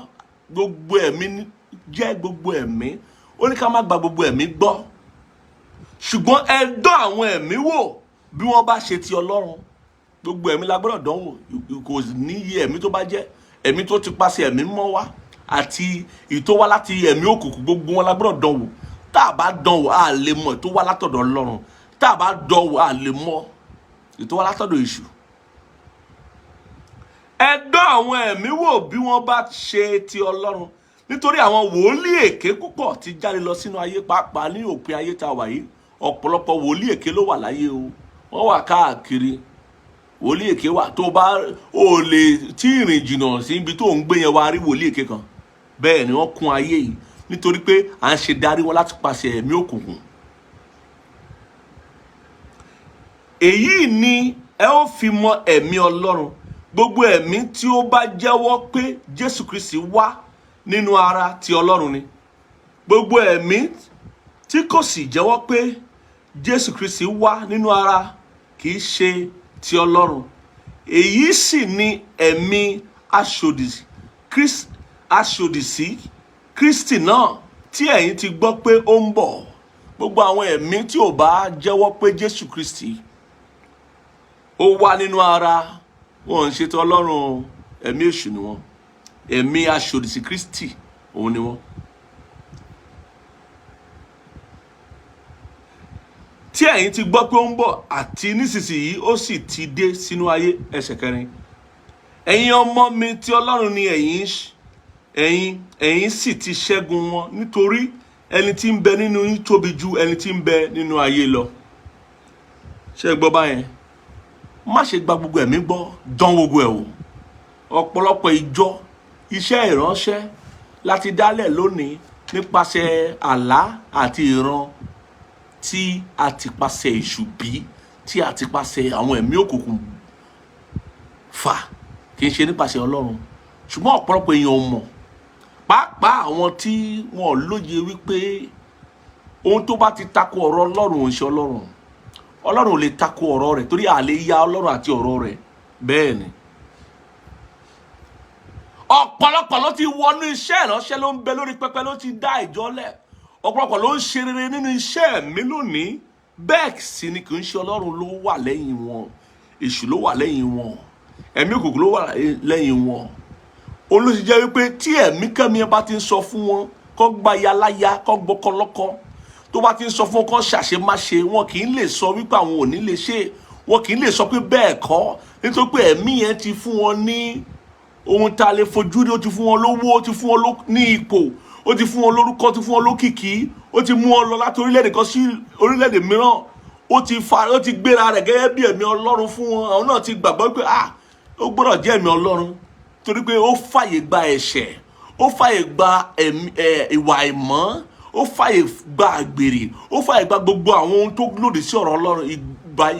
Speaker 1: Gbogbo ẹ̀mí jẹ́ gbogbo ẹ̀mí. Ó ní ká má gba gbogbo ẹ̀mí gbọ́. Ṣùgbọ́n ẹ dán àwọn ẹ̀mí wò bí wọ́n bá ṣe ti Ọlọ́run. Gbogbo ẹ̀mí la gbọ́dọ̀ dán wò. Kò níye ẹ̀mí tó bá jẹ́. Ẹ̀mí tó ti pàṣẹ ẹ̀mí mọ́ wá àti ìtó wá láti ẹ̀mí òkùnkùn, gbogbo wọn la gbọ́dọ̀ dán wò. Tá a bá dán wò, a lè mọ̀ ìtó wá látọ̀dọ̀ Ọlọ́run. Tá a bá dán wò, a lè mọ̀ ìtó wá látọ̀dọ̀ èṣù. Ẹ dán àwọn ẹ̀mí wò bí wọ́n bá ṣe ti Ọlọ́run. Nítorí àwọn wòlíì èké púpọ̀ ti jáde lọ sínú ayé, pàápàá ní òpin ayé tá a wà yìí. Ọ̀pọ̀lọpọ̀ wòlíì èké ló wà láyé o. Wọ́n wà káàkiri. Wòlíì èké wà. Tó bá o lè tí ìrìn jìnnà sí ibi tó ń gbé yẹn wá rí wòlíì èké kan. Bẹ́ẹ̀ ni wọ́n kún ayé yìí nítorí pé à ń ṣe darí wọn láti pàṣẹ ẹ̀mí òkùnkùn. Èyí ni ẹ ó fi mọ ẹ̀mí Ọlọ́run. Gbogbo ẹ̀mí tí ó bá jẹ́wọ́ pé Jésù Kristi wá nínú ara ti Ọlọ́run ni. Gbogbo ẹ̀mí tí kò sì jẹ́wọ́ pé Jésù Kristi wá nínú ara kì í ṣe ti Ọlọ́run. Èyí sì ni ẹ̀mí aṣòdì sí Kristi náà tí ẹ̀yin ti gbọ́ pé ó ń bọ̀. Gbogbo àwọn ẹ̀mí tí ò bá jẹ́wọ́ pé Jésù Kristi ó wá nínú ara, wọn ń ṣe ti Ọlọ́run. Ẹ̀mí èṣù ni wọ́n. Ẹ̀mí aṣòdì sí Kristi òun ni wọ́n. Tí ẹ̀yin ti gbọ́ pé ó ń bọ̀ àti nísinsìnyí ó sì ti dé sínú ayé. Ẹsẹ̀ kẹrin. Ẹ̀yin ọmọ mi ti Ọlọ́run ni ẹ̀yin sì ti ṣẹ́gun wọn, nítorí ẹni tí ń bẹ nínú yín tóbi ju ẹni tí ń bẹ nínú ayé lọ. Ṣé gbọ́ báyẹn? Má ṣe gba gbogbo ẹ̀mí gbọ́, dán gbogbo ẹ̀ wò. Ọ̀pọ̀lọpọ̀ ìjọ, iṣẹ́ ìránṣẹ́ láti dálẹ̀ lónìí nípasẹ̀ àlá àti ìran tí a ti pàṣẹ èṣù bí, tí a ti pàṣẹ àwọn ẹ̀mí òkùnkùn fà, kì í ṣe nípasẹ̀ Ọlọ́run. Ṣùgbọ́n ọ̀pọ̀lọpọ̀ èèyàn mọ̀, pàápàá àwọn tí wọn lóye wípé ohun tó bá ti tako ọ̀rọ̀ Ọlọ́run ò ń ṣe Ọlọ́run. Ọlọ́run ò lè tako ọ̀rọ̀ rẹ̀ torí a lè ya Ọlọ́run àti ọ̀rọ̀ rẹ̀. Bẹ́ẹ̀ ni. Ọ̀pọ̀lọpọ̀ ló ti wọnú iṣẹ́ ìránṣẹ́, ló ń bẹ lórí pẹpẹ, ló ti dá ìjọ lẹ̀. Ọ̀pọ̀lọpọ̀ ló ń ṣe rere nínú iṣẹ́ ẹ̀mí lónìí. Bẹ́ẹ̀ sì ni kì í ṣe Ọlọ́run ló wà lẹ́yìn wọn. Èṣù ló wà lẹ́yìn wọn. Ẹ̀mí òkùnkùn ló wà lẹ́yìn wọn. Olóṣì jẹ́ wípé tí ẹ̀mí kẹ́mi bá ti ń sọ fún wọn kó gba yaláya, kó gbọ́kọ lọ́kọ, tó bá ti ń sọ fún wọn kó ṣàṣemáṣe, wọn kì í lè sọ wípé àwọn ò ní lè ṣe. Wọn kì í lè sọ pé bẹ́ẹ̀ kọ́, nítorí pé ẹ̀mí yẹn ti fún wọn ní ohun tá a lè fojú rí. Ó ti fún wọn lówó, ó ti fún wọn ní ipò, ó ti fún wọn lórúkọ, ó ti fún wọn lókìkí, ó ti mú wọn lọ láti orílẹ̀-èdè kan sí orílẹ̀-èdè mìíràn. Ó ti gbéra rẹ̀ gẹ́gẹ́ bí ẹ̀mí Ọlọ́run fún wọn. Àwọn náà ti gbàgbọ́ pé ó gbọ́dọ̀ jẹ́ ẹ̀mí Ọlọ́run torí pé ó fàyè gba ẹ̀ṣẹ̀, ó fàyè gba ìwà àìmọ́, ó fàyè gba àgbèrè, ó fàyè gba gbogbo àwọn ohun tó lòdì sí ọ̀rọ̀ Ọlọ́run.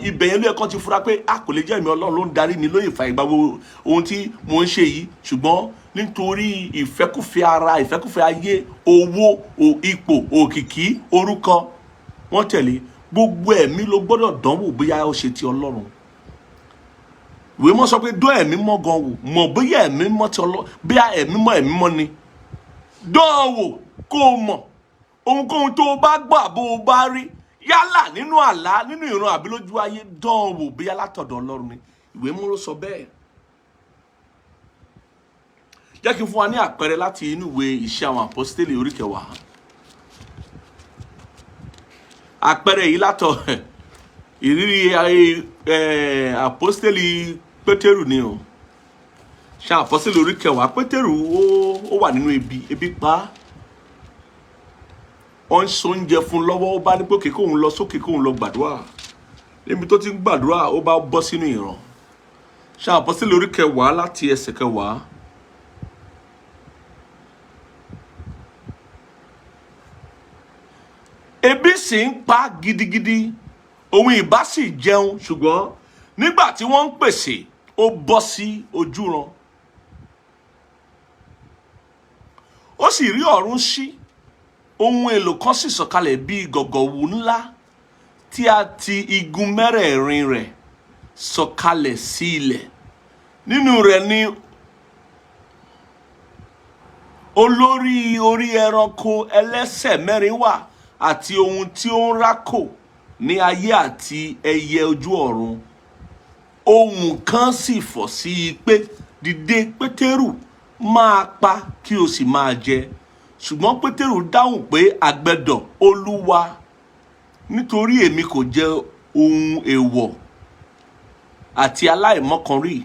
Speaker 1: Ibẹ̀ yẹn ló yẹ kán ti fura pé kò lè jẹ́ ẹ̀mí Ọlọ́run ló ń darí mi, lóye fàyè gba gbogbo ohun tí mò ń ṣe yìí. Ṣùgbọ́n nítorí ìfẹ́kùfẹ́ ara, ìfẹ́kùfẹ́ ayé, owó, ipò, òkìkí, orúkọ, wọ́n tẹ̀lé. Gbogbo ẹ̀mí ló gbọ́dọ̀ dánwò bóyá ó ṣe ti Ọlọ́run. ìwé mọ́ sọ pé dán ẹ̀mí mọ́ gan wò mọ̀ bóyá ẹ̀mí mọ́ ti bóyá ẹ̀mí mọ́ ni dán wò kó o mọ̀ ohunkóhun tó o bá gbọ́ àbó o bá rí yálà nínú àlá nínú ìran àbí lójú ayé dán wò bóyá látọ̀dọ̀ Ọlọ́run ni ìwé mọ́ ló sọ bẹ́ẹ̀. Jẹ́ kí n fún wa ní àpẹẹrẹ láti inú ìwé Iṣẹ́ àwọn Àpọ́stélì orí 10. Àpẹẹrẹ yìí látọ̀ ìrírí àpọ́stélì Pétérù ni o. Ṣé àpọ́stélì orí 10 Pétérù ó wà nínú ebi pa wọ́n so oúnjẹ fún lọ́wọ́ ó bá ní pé òkè kóun lọ sókè kóun lọ gbàdúrà níbi tó ti ń gbàdúrà ó bá bọ́ sínú ìran. Ṣé àpọ́stélì orí 10 láti ẹsẹ̀ 10. Ebi sì ń pa gidigidi òun ìbá sì jẹun ṣùgbọ́n nígbà tí wọ́n ń pèsè ó bọ́ sí ojúran ó sì rí ọ̀run ṣí ohun èlò kan sì sọ̀kalẹ̀ bí gọ̀gọ̀wù ńlá tí a ti igun mẹ́rẹ̀ẹ̀rin rẹ̀ sọ̀kalẹ̀ sí ilẹ̀ nínú rẹ̀ ni olórí orí ẹranko ẹlẹ́sẹ̀ mẹ́rin wà àti ohun tí ó ń rákò ní ayé àti ẹyẹ ojú ọ̀run. Ohùn kan sì fọ̀ sí i pé dìde Pétérù máa pa kí o sì máa jẹ. Ṣùgbọ́n Pétérù dáhùn pé àgbẹ̀dọ̀ Olúwa nítorí èmi kò jẹ ohun èèwọ̀ àti aláìmọ́kànrí.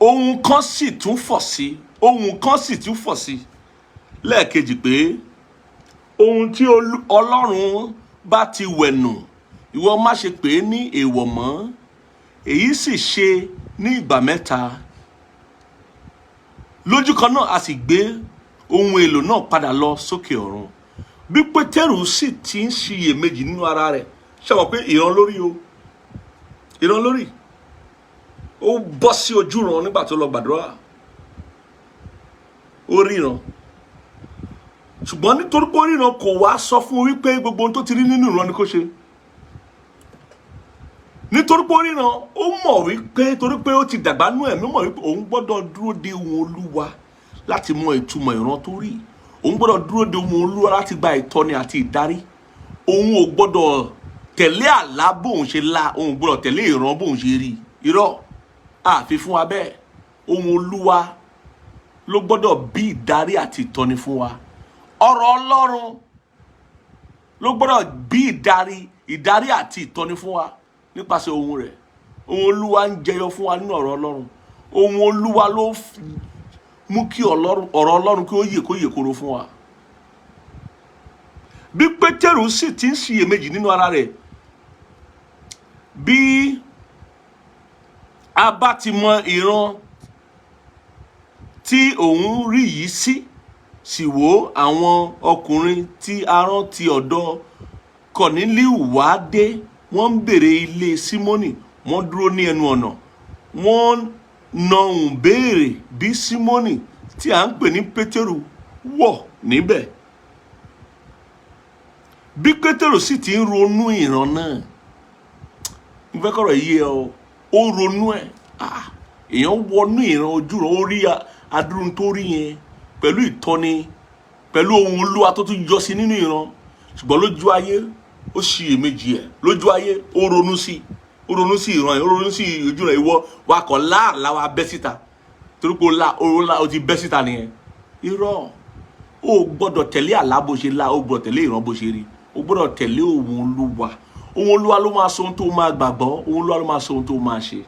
Speaker 1: Ohùn kan sì tún fọ̀ sí lẹ́ẹ̀kejì pé ohun tí Ọlọ́run bá ti wẹ̀nù ìwọ má ṣe pè é ní èèwọ̀ mọ́. Èyí sì ṣe ní ìgbà 3. Lójú kan náà a sì gbé ohun èlò náà padà lọ sókè ọ̀run. Bí Pétérù sì ti ń ṣiyèméjì nínú ara rẹ̀ ṣé wọ́n pé ìran lórí ó bọ́ sí ojúran nígbà tó lọ gbàdúrà ó ríran ṣùgbọ́n nítorí pé ó ríran kò wá sọ fún wípé gbogbo ohun tó ti rí nínú ìran ni kó ṣe. Nítorí pé ó ríran ó mọ̀ wípé torí pé ó ti dàgbà nú ẹ̀mí mọ̀ wípé òun gbọ́dọ̀ dúró de ohùn Olúwa láti mọ ìtumọ̀ ìran tó rí. Òun gbọ́dọ̀ dúró de ohùn Olúwa láti gba ìtọ́ni àti ìdarí. Òun ò gbọ́dọ̀ tẹ̀lé àlá bóun ṣe lá, òun gbọ́dọ̀ tẹ̀lé ìran bóun ṣe rí. Irọ́ àfi fún wa bẹ́ẹ̀. Ohùn Olúwa ló gbọ́dọ̀ bí ìdarí àti ìtọ́ni fún wa. Ọ̀rọ̀ Ọlọ́run ló gbọ́dọ̀ bí ìdarí àti ìtọ́ni fún wa nípasẹ̀ ohùn rẹ̀. Ohùn Olúwa ń jẹyọ fún wa nínú ọ̀rọ̀ Ọlọ́run. Ohùn Olúwa ló mú kí ọ̀rọ̀ Ọlọ́run kí ó yè koro fún wa. Bí Pétérù sì ti ń ṣiyèméjì nínú ara rẹ̀ bí a bá ti mọ ìran tí òun rí yìí sì wò àwọn ọkùnrin tí a rán ti ọ̀dọ̀ Kọ̀nílíù wá dé wọ́n ń béèrè ilé Símónì wọ́n dúró ní ẹnu ọ̀nà wọ́n nọhùn béèrè bí Símónì tí à ń pè ní Pétérù wọ̀ níbẹ̀. Bí Pétérù sì ti ń ronú ìran náà mo fẹ́ kọ́rọ̀ yé ọ ó ronú ẹ̀ èèyàn wọnú ìran ojúran ó rí adúrún tó rí yẹn pẹ̀lú ìtọ́ni pẹ̀lú ohun Olúwa tó tún yọ sí nínú ìran ṣùgbọ́n lójú ayé ó ṣiyèméjì ẹ̀ lójú ayé ó ronú sí ìran ẹ̀ ó ronú sí ojúran ìwọ wa kọ̀ láwa bẹ́ síta torí pé ó ti bẹ́ síta nìyẹn. Irọ́ ó gbọ́dọ̀ tẹ̀lé àlá bó ṣe lá ó gbọ́dọ̀ tẹ̀lé ìran bó ṣe rí ó gbọ́dọ̀ tẹ̀lé ohun Olúwa. Ohun Olúwa ló máa sọ ohun tó máa gbàgbọ́ ohun Olúwa ló máa sọ ohun tó máa ṣe.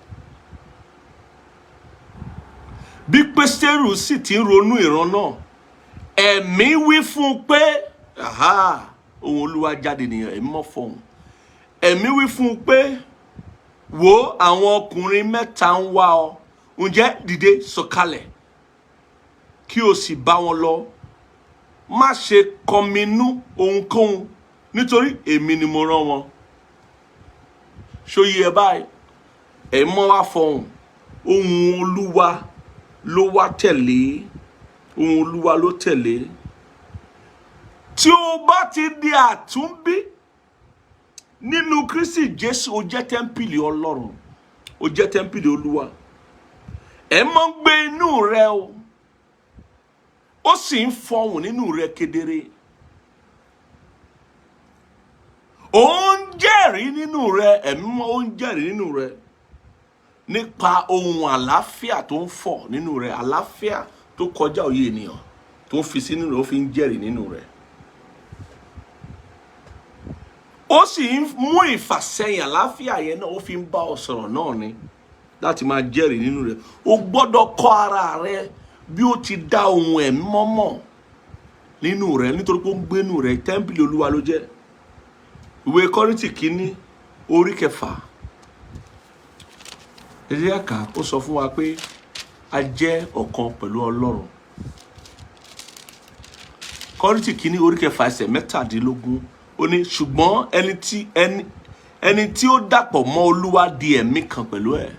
Speaker 1: Bí Pétérù sì ti ń ronú ìran náà ẹ̀mí wí fún un pé ohun Olúwa jáde nìyẹn ẹ̀mí mọ́ fọhùn. Ẹ̀mí wí fún un pé wò àwọn ọkùnrin 3 ń wá ọ ǹjẹ́ dìde sọ̀kalẹ̀ kí o sì bá wọn lọ má ṣe kọminú ohunkóhun nítorí èmi ni mo rán wọn. Ṣóyè ẹ báyìí ẹ mọ́ wá fọhùn ohun Olúwa ló wá tẹ̀lé ohun Olúwa ló tẹ̀lé. Tí o bá ti di àtúnbí nínú Kristi Jésù ó jẹ́ tẹ́ḿpìlì Ọlọ́run, ó jẹ́ tẹ́ḿpìlì Olúwa. Ẹ̀mọ́ ń gbé inú rẹ o, ó sì ń fọhùn nínú rẹ kedere. Ó ń jẹ́rìí nínú rẹ, ẹ̀mí mọ́ ó ń jẹ́rìí nínú rẹ nípa ohun àlàáfíà tó ń fọ̀ nínú rẹ, àlàáfíà tó kọjá òye ènìyàn tó ń fi sínú rẹ, ó fi ń jẹ́rìí nínú rẹ. Ó sì ń mú ìfàsẹ́yìn àlàáfíà yẹn náà, ó fi ń bá ọ sọ̀rọ̀ náà ni láti máa jẹ́rìí nínú rẹ. O gbọ́dọ̀ kọ́ ara rẹ bí ó ti dá ohun ẹ̀mí mọ́mọ́ nínú rẹ, nítorí pé ó ń gbé nínú rẹ, tẹ́ḿpìlì Olúwa ló jẹ́. Ìwé Kọ́ríńtì kínní orí 6 ẹ̀ka ó sọ fún wa pé a jẹ́ ọ̀kan pẹ̀lú Ọlọ́run. Kọ́ríńtì kínní orí 6 ẹsẹ̀ 17 ó ní ṣùgbọ́n ẹni tí ó dàpọ̀ mọ́ Olúwa di ẹ̀mí kan pẹ̀lú ẹ̀.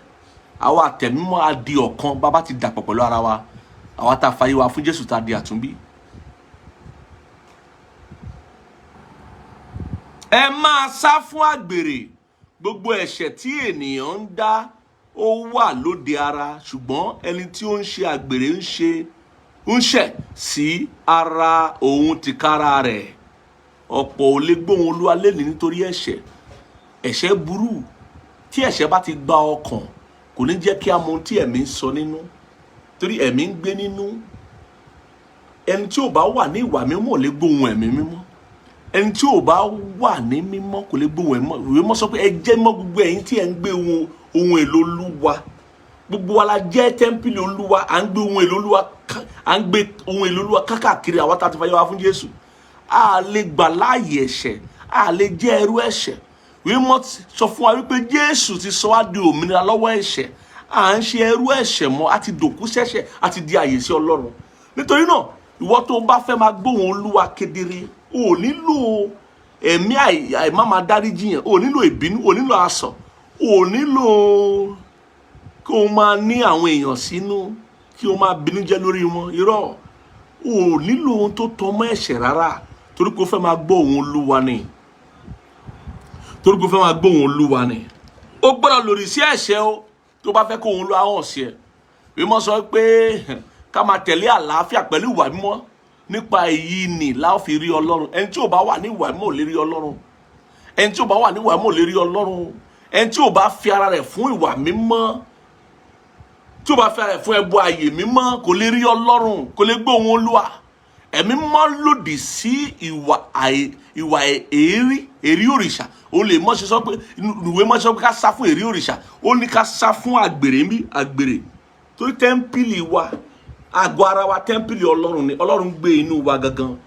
Speaker 1: Àwa àtẹ̀mímọ́ a di ọ̀kan bàbá ti dàpọ̀ pẹ̀lú ara wa, àwa tá fàyè wa fún Jésù tá di àtúnbí. Ẹ máa sá fún àgbèrè. Gbogbo ẹ̀ṣẹ̀ tí ènìyàn ń dá ó wà lóde ara, ṣùgbọ́n ẹni tí ó ń ṣe àgbèrè ń ṣẹ̀ sí ara òun tìkára rẹ̀. Ọ̀pọ̀ ò lè gbóhùn Olúwa lẹ́ni nítorí ẹ̀ṣẹ̀. Ẹ̀ṣẹ̀ burú. Tí ẹ̀ṣẹ̀ bá ti gba ọkàn, kò ní jẹ́ kí a mọ ohun tí ẹ̀mí ń sọ nínú, torí ẹ̀mí ń gbé nínú. Ẹni tí ò bá wà ní ìwà mímọ́ ò lè gbóhùn ẹ̀mí mímọ́. Ẹni tí ò bá wà ní mímọ́ kò lè gbóhùn ẹ̀mí mímọ́. Ìwé mọ́ sọ pé ẹ jẹ́ mímọ́ gbogbo ẹ̀yin tí ẹ ń gbé ohun èlò Olúwa. Gbogbo wa la jẹ́ tẹ́ḿpìlì Olúwa, à ń gbé ohun èlò Olúwa, à ń gbé ohun èlò Olúwa káàkiri àwa tá ti fàyè wa fún Jésù. A lè gbà láàyè ẹ̀ṣẹ̀, a lè jẹ́ ẹrú ẹ̀ṣẹ̀. Ìwé mọ́ sọ fún wa wípé Jésù ti sọ wá di òmìnira lọ́wọ́ ẹ̀ṣẹ̀. À ń ṣe ẹrú ẹ̀ṣẹ̀ mọ́, a ti dòkú sẹ́ṣẹ̀, a ti di àyè sí Ọlọ́run. Nítorí náà, ìwọ tó bá fẹ́ máa gbóhùn Olúwa kedere, o nílò ẹ̀mí àìmá máa dáríjì yẹn, o nílò ìbínú, o nílò asọ̀, o nílò kí o máa ní àwọn èèyàn sínú, kí o máa bínú jẹ́ lórí wọn. Irọ́, o nílò ohun tó tọ́ mọ́ ẹ̀ṣẹ̀ rárá, torí pé o fẹ́ máa gbọ́ ohùn Olúwa ni. Torí pé o fẹ́ máa gbọ́ ohùn Olúwa ni. O gbọ́dọ̀ lòdì sí ẹ̀ṣẹ̀ o tó bá fẹ́ kó ohùn Olúwa hàn sí ẹ. Ìwé mọ́ sọ pé ká máa tẹ̀lé àlàáfíà pẹ̀lú ìwà mímọ́, nípa èyí ni la ó fi rí Ọlọ́run. Ẹni tí ò bá wà ní ìwà mímọ́ ò lè rí Ọlọ́run. Ẹni tí ò bá wà ní ìwà mímọ́ ò lè rí Ọlọ́run. Ẹni tí ò bá fi ara rẹ̀ fún ìwà mímọ́, tí ò bá fi ara rẹ̀ fún ẹbọ ààyè mímọ́, kò lè rí Ọlọ́run, kò lè gbọ́ ohùn Olúwa. Ẹ̀mí mọ́ lòdì sí ìwà èrí òrìṣà. O lè mọ́ ṣe sọ pé ìwé mọ́ sọ pé ká sá fún èrí òrìṣà. Ó ní ká sá fún àgbèrè bí àgbèrè. Torí tẹ́ḿpìlì wa, àgọ́ ara wa tẹ́ḿpìlì Ọlọ́run ni. Ọlọ́run gbé inú wa gangan.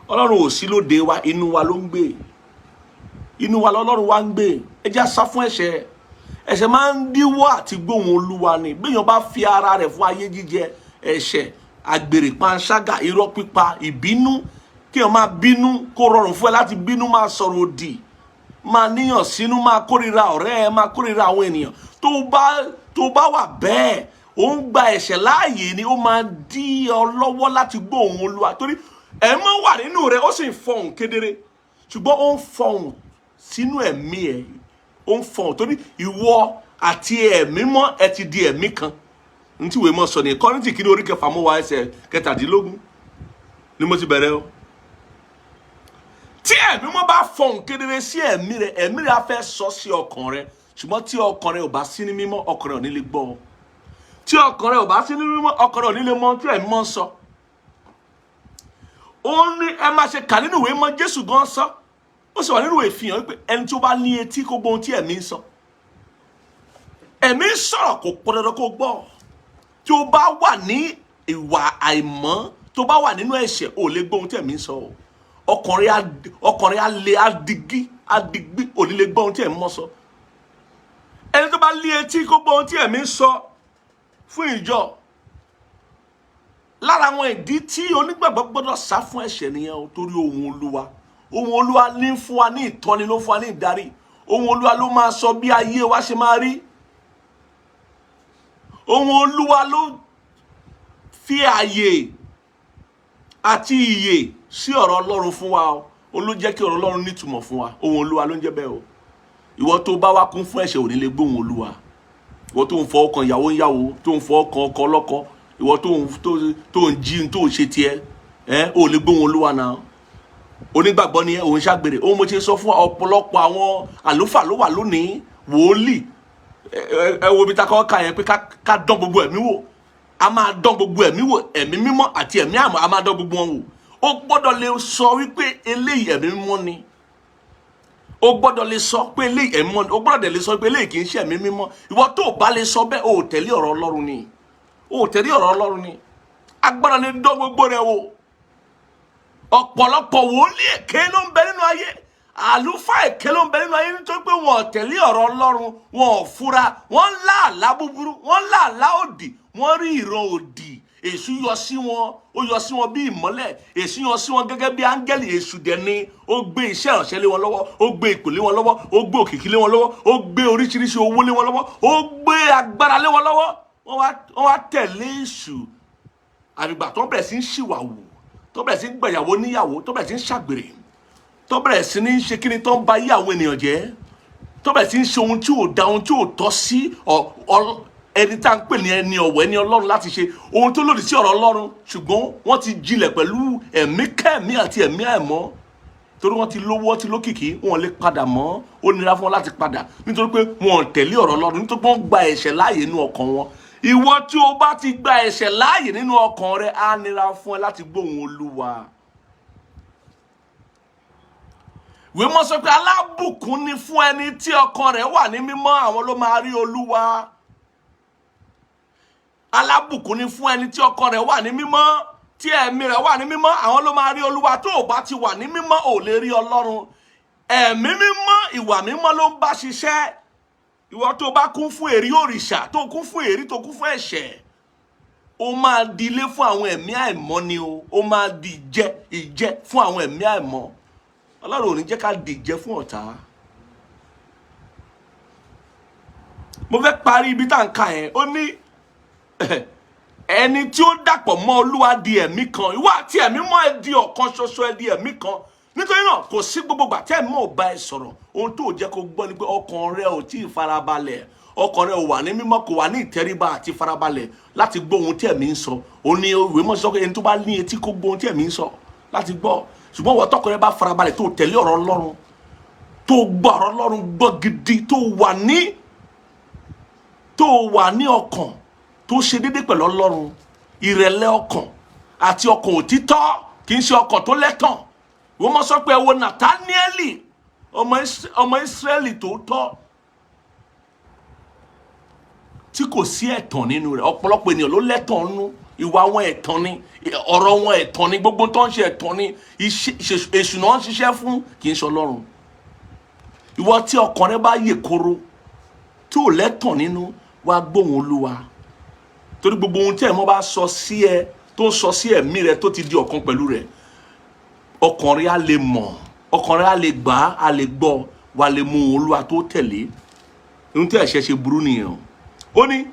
Speaker 1: Ọlọ́run ò sí lóde wa, inú wa ló ń gbé. Inú wa lọ́lọ́run wa ń gbé. Ẹ jẹ́ á sá fún ẹ̀ṣẹ̀. Ẹ̀ṣẹ̀ máa ń díwọ́ àti gbóhùn Olúwa ni. Béèyàn bá fi ara rẹ̀ fún ayé jíjẹ, ẹ̀ṣẹ̀, àgbèrè, panṣágà, irọ́ pípa, ìbínú, kí o máa bínú, kó rọrùn fún ẹ láti bínú, máa sọ̀rọ̀ òdì, máa níyàn sínú, máa kórìíra ọ̀rẹ́ ẹ, máa kórìíra àwọn ènìyàn. Tó bá wà bẹ́ẹ̀, ó ń gba ẹ̀ṣẹ̀ láàyè ni, ó máa dí ọ lọ́wọ́ láti gbọ́ ohùn Olúwa. Torí ẹ̀mọ́ wà nínú rẹ̀, ó sì ń fọhùn kedere, ṣùgbọ́n ó ń fọhùn sínú ẹ̀mí ẹ̀, ó ń fọhùn torí ìwọ àti ẹ̀mí mọ́ ẹ ti di ẹ̀mí kan. Ní tí ìwé mọ́ sọ ní Kọ́ríńtì kínní orí 6 mọ́ wa ẹsẹ̀ 17 ni mo ti bẹ̀rẹ̀ o. Tí ẹ̀mí mọ́ bá fọhùn kedere sí ẹ̀mí rẹ̀ á fẹ́ sọ sí ọkàn rẹ̀, ṣùgbọ́n tí ọkàn rẹ̀ ò bá sí ní mímọ́, ọkàn rẹ̀ ò ní lè gbọ́. Tí ọkàn rẹ̀ ò bá sí ní mímọ́, ọkàn rẹ̀ ò ní lè mọ tí ẹ̀mí mọ́ sọ. Ó ní ẹ máa ṣe kà nínú ìwé mọ́, Jésù gan sọ. Ó sì wà nínú ìwé ìfihàn wípé ẹni tí ó bá ní etí kó gbọ́ ohun tí ẹ̀mí ń sọ. Ẹ̀mí ń sọ̀rọ̀ kò pọn dandan kó gbọ́. Tí ó bá wà ní ìwà àìmọ́, tó bá wà nínú ẹ̀ṣẹ̀, ò lè gbọ́ ohun tí ẹ̀mí ń sọ. Ọkàn rẹ̀ á le, á digbí, ò ní lè gbọ́ ohun tí ẹ̀mí mọ́ sọ. Ẹni tó bá ní etí kó gbọ́ ohun tí ẹ̀mí ń sọ fún ìjọ. Lára àwọn ìdí tí onígbàgbọ́ gbọ́dọ̀ sá fún ẹ̀ṣẹ̀ nìyẹn o, torí ohùn Olúwa. Ohùn Olúwa ní fún wa ní ìtọ́ni, ló fún wa ní ìdarí. Ohùn Olúwa ló máa sọ bí ayé wa ṣe máa rí. Ohùn Olúwa ló fi ààyè àti ìyè sí ọ̀rọ̀ Ọlọ́run fún wa o. Ó ló jẹ́ kí ọ̀rọ̀ Ọlọ́run nítumọ̀ fún wa. Ohùn Olúwa ló ń jẹ́ bẹ́ẹ̀ o. ìwọ tó bá wá kún fún ẹ̀ṣẹ̀ ò ní lè gbóhùn Olúwa. Ìwọ tó ń fọ ọkàn ìyàwó ìyàwó, tó ń fọ ọkàn ọkọ ọlọ́kọ, ìwọ tó ń jí tó ń ṣe tiẹ̀, ò lè gbóhùn Olúwa náà. Onígbàgbọ́ ni òun ṣàgbèrè. Ohun mo ṣe sọ fún ọ̀pọ̀lọpọ̀ àwọn àlùfáà ló wà lónìí, wòlíì. Ẹ wo bí ta kọ́ ka yẹn pé ká dán gbogbo ẹ̀mí wò. A máa dán gbogbo ẹ̀mí wò, ẹ̀mí mímọ́ àti ẹ̀mí àmọ́, a máa dán gbogbo wọn wò. O gbọ́dọ̀ lè sọ wípé eléyìí ẹ̀mí mímọ́ ni. O gbọ́dọ̀ lè sọ pé eléyìí ẹ̀mí mímọ́ ni. O gbọ́dọ̀ lè sọ pé eléyìí kì í ṣe ẹ̀mí mímọ́. Ìwọ tó bá lè sọ bẹ́ẹ̀, o ò tẹ̀lé ọ̀rọ̀ Ọlọ́run ni. O ò tẹ̀lé ọ̀rọ̀ Ọlọ́run ni. A gbọ́dọ̀ lè dán gbogbo rẹ̀ wò. Ọ̀pọ̀lọpọ̀ wòlíì èké ló ń bẹ nínú ayé. Àlùfáà èké ló ń bẹ nínú ayé nítorí pé wọn ò tẹ̀lé ọ̀rọ̀ Ọlọ́run, wọn ò fura, wọ́n lá àlá búburú, wọ́n lá àlá òdì, wọ́n rí ìran òdì. Èṣù yọ sí wọn, ó yọ sí wọn bí ìmọ́lẹ̀. Èṣù yọ sí wọn gẹ́gẹ́ bí áńgẹ́lì. Èṣù dẹ̀ ni ó gbé iṣẹ́ ìránṣẹ́ lé wọn lọ́wọ́, ó gbé ipò lé wọn lọ́wọ́, ó gbé òkìkí lé wọn lọ́wọ́, ó gbé oríṣiríṣi owó lé wọn lọ́wọ́, ó gbé agbára lé wọn lọ́wọ́. Wọ́n wá tẹ̀lé Èṣù. Àgbà tó bẹ̀rẹ̀ sí ń ṣìwàwù, tó bẹ̀rẹ̀ sí ń gbẹ̀yàwó níyàwó, tó bẹ̀rẹ̀ sí ń ṣàgbèrè, tó bẹ̀rẹ̀ sí ní ṣe kíni tó ń ba yí àwọn ènìyàn jẹ́, tó bẹ̀rẹ̀ sí ń ṣe ohun tí ò da, ohun tí ò tọ́ sí ẹni tá ń pè ní ẹni ọ̀wọ̀, ẹni Ọlọ́run láti ṣe ohun tó lòdì sí ọ̀rọ̀ Ọlọ́run. Ṣùgbọ́n wọ́n ti jinlẹ̀ pẹ̀lú ẹ̀mí kẹ́ẹ̀mí àti ẹ̀mí àìmọ́, torí wọ́n ti lówó, ti lókìkí, wọn lè padà mọ́. Ó nira fún wọn láti padà nítorí pé wọn ò tẹ̀lé ọ̀rọ̀ Ọlọ́run, nítorí pé wọ́n gba ẹ̀ṣẹ̀ láàyè nínú ọkàn wọn. Ìwọ tí o bá ti gba ẹ̀ṣẹ̀ láàyè nínú ọkàn rẹ, á nira fún ẹ láti gbóhùn Olúwa. Ìwé mọ́ sọ pé alábùkún ni fún ẹni tí ọkàn rẹ̀ wà ní mímọ́, àwọn ló máa rí Olúwa. Alábùkún ni fún ẹni tí ọkàn rẹ̀ wà ní mímọ́, tí ẹ̀mí rẹ̀ wà ní mímọ́, àwọn ló máa rí Olúwa. Tó o bá ti wà ní mímọ́, ò lè rí Ọlọ́run. Ẹ̀mí mímọ́, ìwà mímọ́ ló ń bá ṣiṣẹ́. Ìwọ tó bá kún fún èrí òrìṣà, tó kún fún èrí, tó kún fún ẹ̀ṣẹ̀, ó máa di ilé fún àwọn ẹ̀mí àìmọ́ ni o. Ó máa di ìjẹ fún àwọn ẹ̀mí àìmọ́. Ọlọ́run ò ní jẹ́ ká di ìjẹ fún ọ̀tá. Mo fẹ́ parí ibi tá à ń kà yẹn. Ó ní ẹni tí ó dàpọ̀ mọ́ Olúwa di ẹ̀mí kan. Ìwọ àti ẹ̀mí mọ́ ẹ di ọ̀kan ṣoṣo, ẹ di ẹ̀mí kan. Nítorí náà kò sí gbogbo ìgbà tẹ́ ẹ̀mí ò bá ẹ sọ̀rọ̀, ohun tó jẹ́ kó gbọ́ ni pé ọkàn rẹ ò tí ì farabalẹ̀. Ọkàn rẹ ò wà ní mímọ́, kò wà ní ìtẹríba àti farabalẹ̀ láti gbọ́ ohun tí ẹ̀mí ń sọ. Ó ní ìwé mọ́ sọ pé ẹni tó bá ní etí kó gbọ́ ohun tí ẹ̀mí ń sọ láti gbọ́. Ṣùgbọ́n wọ́n tọkọ rẹ bá farabalẹ̀, tó tẹ̀lé ọ̀rọ̀ Ọlọ́run, tó gbọ́ ọ̀rọ̀ Ọlọ́run gbọ́ gidi, tó wà ní ọkàn tó ṣe déédéé pẹ̀lú Ọlọ́run, ìrẹ̀lẹ̀ ọkàn àti ọkàn òtítọ́, kì í ṣe ọkàn tó lẹ́tàn. Wọ́n mọ̀ sọ pé ẹ wo Nathanieli, ọmọ Ísírẹ́lì tòótọ́, tí kò sí ẹ̀tàn nínú rẹ̀. Ọ̀pọ̀lọpọ̀ ènìyàn ló lẹ́tàn nínú. Ìwà wọn ẹ̀tàn ni, ọ̀rọ̀ wọn ẹ̀tàn ni, gbogbo tó ń ṣe ẹ̀tàn ni. Èṣù náà ń ṣiṣẹ́ fún, kì í ṣe Ọlọ́run. Ìwọ tí ọkàn rẹ bá yè koro, tí ò lẹ́tàn nínú, wá gbóhùn Olúwa. Torí gbogbo ohun tí ẹ̀mọ́ bá sọ sí ẹ, tó ń sọ sí ẹ̀mí rẹ tó ti di ọ̀kan pẹ̀lú rẹ̀, ọkàn rẹ á lè mọ̀, ọkàn rẹ á lè gbà, á lè gbọ́, wà lè mú Olúwa tó tẹ̀lé. Ohun tí ẹ̀ṣẹ̀ ṣe burú nìyẹn. Ó ní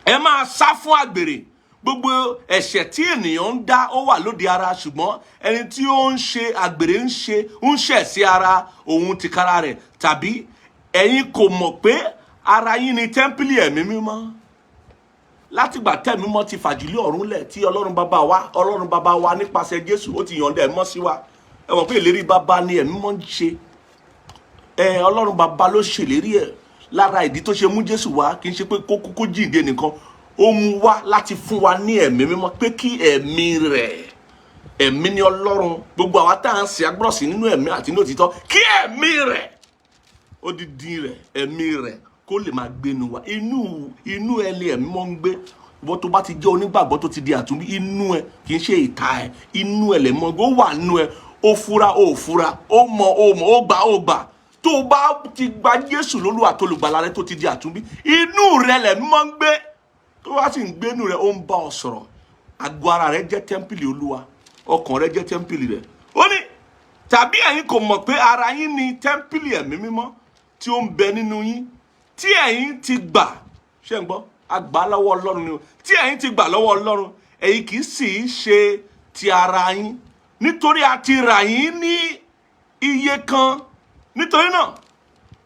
Speaker 1: ẹ máa sá fún àgbèrè. Gbogbo ẹ̀ṣẹ̀ tí ènìyàn ń dá ó wà lóde ara, ṣùgbọ́n ẹni tí ó ń ṣe àgbèrè ń ṣẹ̀ sí ara òun tìkára rẹ̀. Tàbí ẹ̀yin kò mọ̀ pé ara yín ni tẹ́ḿpìlì ẹ̀mí mímọ́, látìgbà tẹ́mi mọ́ ti fàjùlé ọ̀run lẹ̀, tí Ọlọ́run bàbá wa nípasẹ̀ Jésù ó ti yọ̀ǹda ẹ̀mí mọ́ sí wa. Ẹ mọ̀ pé ìlérí bàbá ni ẹ̀mí mọ́ ń ṣe. Ọlọ́run bàbá ló ṣèlérí ẹ̀. Lára ìdí tó ṣe mú Jésù wá kì í ṣe pé kó jíǹde nìkan, ó mú wá láti fún wa ní ẹ̀mí mímọ́, pé kí ẹ̀mí rẹ̀, ẹ̀mí ni Ọlọ́run, gbogbo àwa tá à ń ṣe agbọ́rọ̀ sí nínú ẹ̀mí àti ní òtítọ́, kí ẹ̀mí rẹ̀, odidi rẹ̀, ẹ̀mí rẹ̀ kó lè máa gbénu wa. Inú ẹ lè ẹ̀mí mọ́ ń gbé. Ìwọ tó bá ti jẹ́ onígbàgbọ́ tó ti di àtúnbí, inú ẹ kì í ṣe ìta ẹ, inú ẹ lè mọ́, ó wà nínú ẹ. Ó fura, ó fura, ó mọ̀, ó gbà, ó gbà. Tó bá ti gba Jésù lólúwa àtolùgbàlà rẹ tó ti di àtúnbí, inú rẹ lẹ̀mí mọ́ ń gbé. Tó wá sì ń gbé inú rẹ, ó ń bá ọ sọ̀rọ̀. Àgọ́ ara rẹ jẹ́ tẹ́ḿpìlì Olúwa, ọkàn rẹ jẹ́ tẹ́ḿpìlì rẹ̀. Ó ní tàbí ẹ̀yin kò mọ̀ pé ara yín ni tẹ́ḿpìlì ẹ̀mí mímọ́ tí ó ń bẹ nínú yín, tí ẹ̀yin ti gbà, ṣé ń gbọ́, àgbà lọ́wọ́ Ọlọ́run ni o, tí ẹ̀yin ti gbà lọ́wọ́ Ọlọ́run, ẹ̀yin kì í sì ṣe ti ara yín, nítorí a ti rà yín ní iye kan. Nítorí náà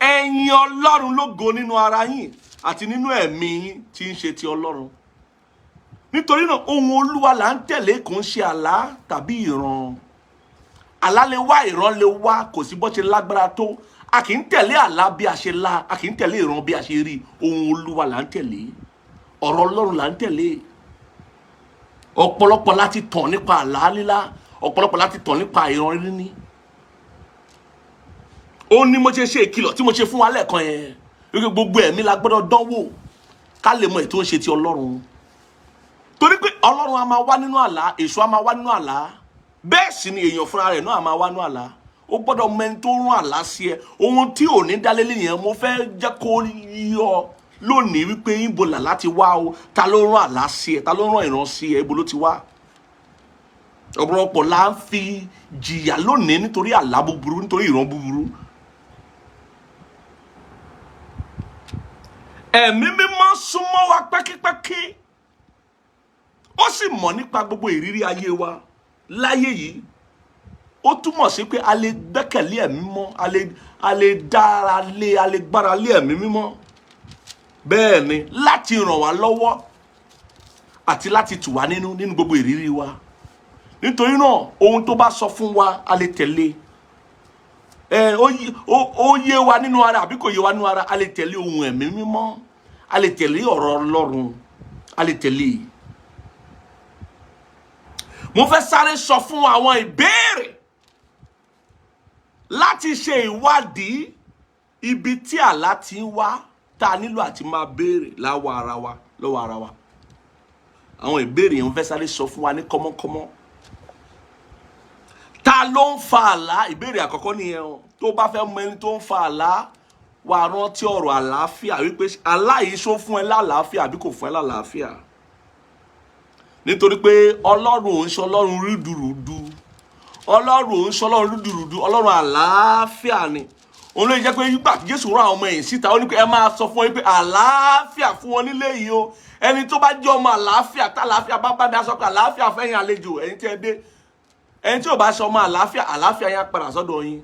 Speaker 1: ẹ̀yin Ọlọ́run lógo nínú ara yín àti nínú ẹ̀mí yín tí ń ṣe ti Ọlọ́run. Nítorí náà ohun Olúwa là ń tẹ̀lé, kò ń ṣe àlá tàbí ìran. Àlá lè wá, ìran lè wá, kò sí bó ṣe lágbára tó. A kì í tẹ̀lé àlá bí a ṣe lá, a kì í tẹ̀lé ìran bí a ṣe rí. Ohun Olúwa là ń tẹ̀lé, ọ̀rọ̀ Ọlọ́run là ń tẹ̀lé. Ọ̀pọ̀lọpọ̀ láti tàn nípa àlá lílá, ọ̀pọ̀lọpọ̀ láti tàn nípa ìran ríní. Ó ní mo ṣe ṣe ìkìlọ̀ tí mo ṣe fún wa lẹ́ẹ̀kan yẹn, wípé gbogbo ẹ̀mí la gbọ́dọ̀ dánwò ká lè mọ ètò ń ṣe ti Ọlọ́run. Torí pé Ọlọ́run a máa wá nínú àlá, èṣù a máa wá nínú àlá, bẹ́ẹ̀ sì ni èèyàn fúnra rẹ̀ náà a máa wá nínú àlá. Ó gbọ́dọ̀ mọ ẹni tó rán àlá sí ẹ. Ohun tí ò ní dálé yẹn mo fẹ́ jẹ́ kó yọ lónìí wípé ibo làlá ti wá o, ta ló rán àlá sí ẹ, ta ló rán ìran sí ẹ, ibo ló ti wá. Ọ̀pọ̀lọpọ̀ la ń fi jìyà lónìí nítorí àlá búburú, nítorí ìran búburú. Ẹ̀mí mímọ́ súnmọ́ wa pẹ́kípẹ́kí, ó sì mọ̀ nípa gbogbo ìrírí ayé wa láyé yìí. Ó túmọ̀ sí pé a lè gbẹ́kẹ̀lé ẹ̀mí mímọ́, a lè dára lé, a lè gbára lé ẹ̀mí mímọ́. Bẹ́ẹ̀ ni, láti ràn wá lọ́wọ́ àti láti tù wá nínú gbogbo ìrírí wa. Nítorí náà ohun tó bá sọ fún wa a lè tẹ̀lé. Ó yé wa nínú ara àbí kò yé wa nínú ara, a lè tẹ̀lé ohun ẹ̀mí mímọ́, a lè tẹ̀lé ọ̀rọ̀ Ọlọ́run, a lè tẹ̀lé. Mo fẹ́ sáré sọ fún àwọn ìbéèrè láti ṣe ìwádìí ibi tí àlá ti ń wá, tá a nílò àti máa béèrè lọ́wọ́ ara wa. Àwọn ìbéèrè yẹn mo fẹ́ sáré sọ fún wa ní kọ́mọ́kọ́mọ́. Ta ló ń fa àlá? Ìbéèrè àkọ́kọ́ nìyẹn o. Tó bá fẹ́ mọ ẹni tó ń fa àlá, wá rántí ọ̀rọ̀ àlàáfíà, wípé àlá yìí ṣó fún ẹ lálàáfíà àbí kò fún ẹ lálàáfíà. Nítorí pé Ọlọ́run ò ń ṣe Ọlọ́run rúdurùdu, Ọlọ́run ò ń ṣe Ọlọ́run rúdurùdu, Ọlọ́run àlàáfíà ni. Òun ló jẹ́ pé nígbà tí Jésù rán àwọn ọmọ ẹ̀yìn síta, ó ní pé ẹ máa sọ fún wọn pé àlàáfíà fún wọn nílé yìí o. Ẹni tó bá jẹ́ ọmọ àlàáfíà, tá àlàáfíà bá bá dá sọ pé àlàáfíà fẹ́yìn àlejò ẹ̀yin tí ẹ dé. Ẹni tí ò bá ṣe ọmọ àlàáfíà, àlàáfíà yẹn padà sọ́dọ̀ yín.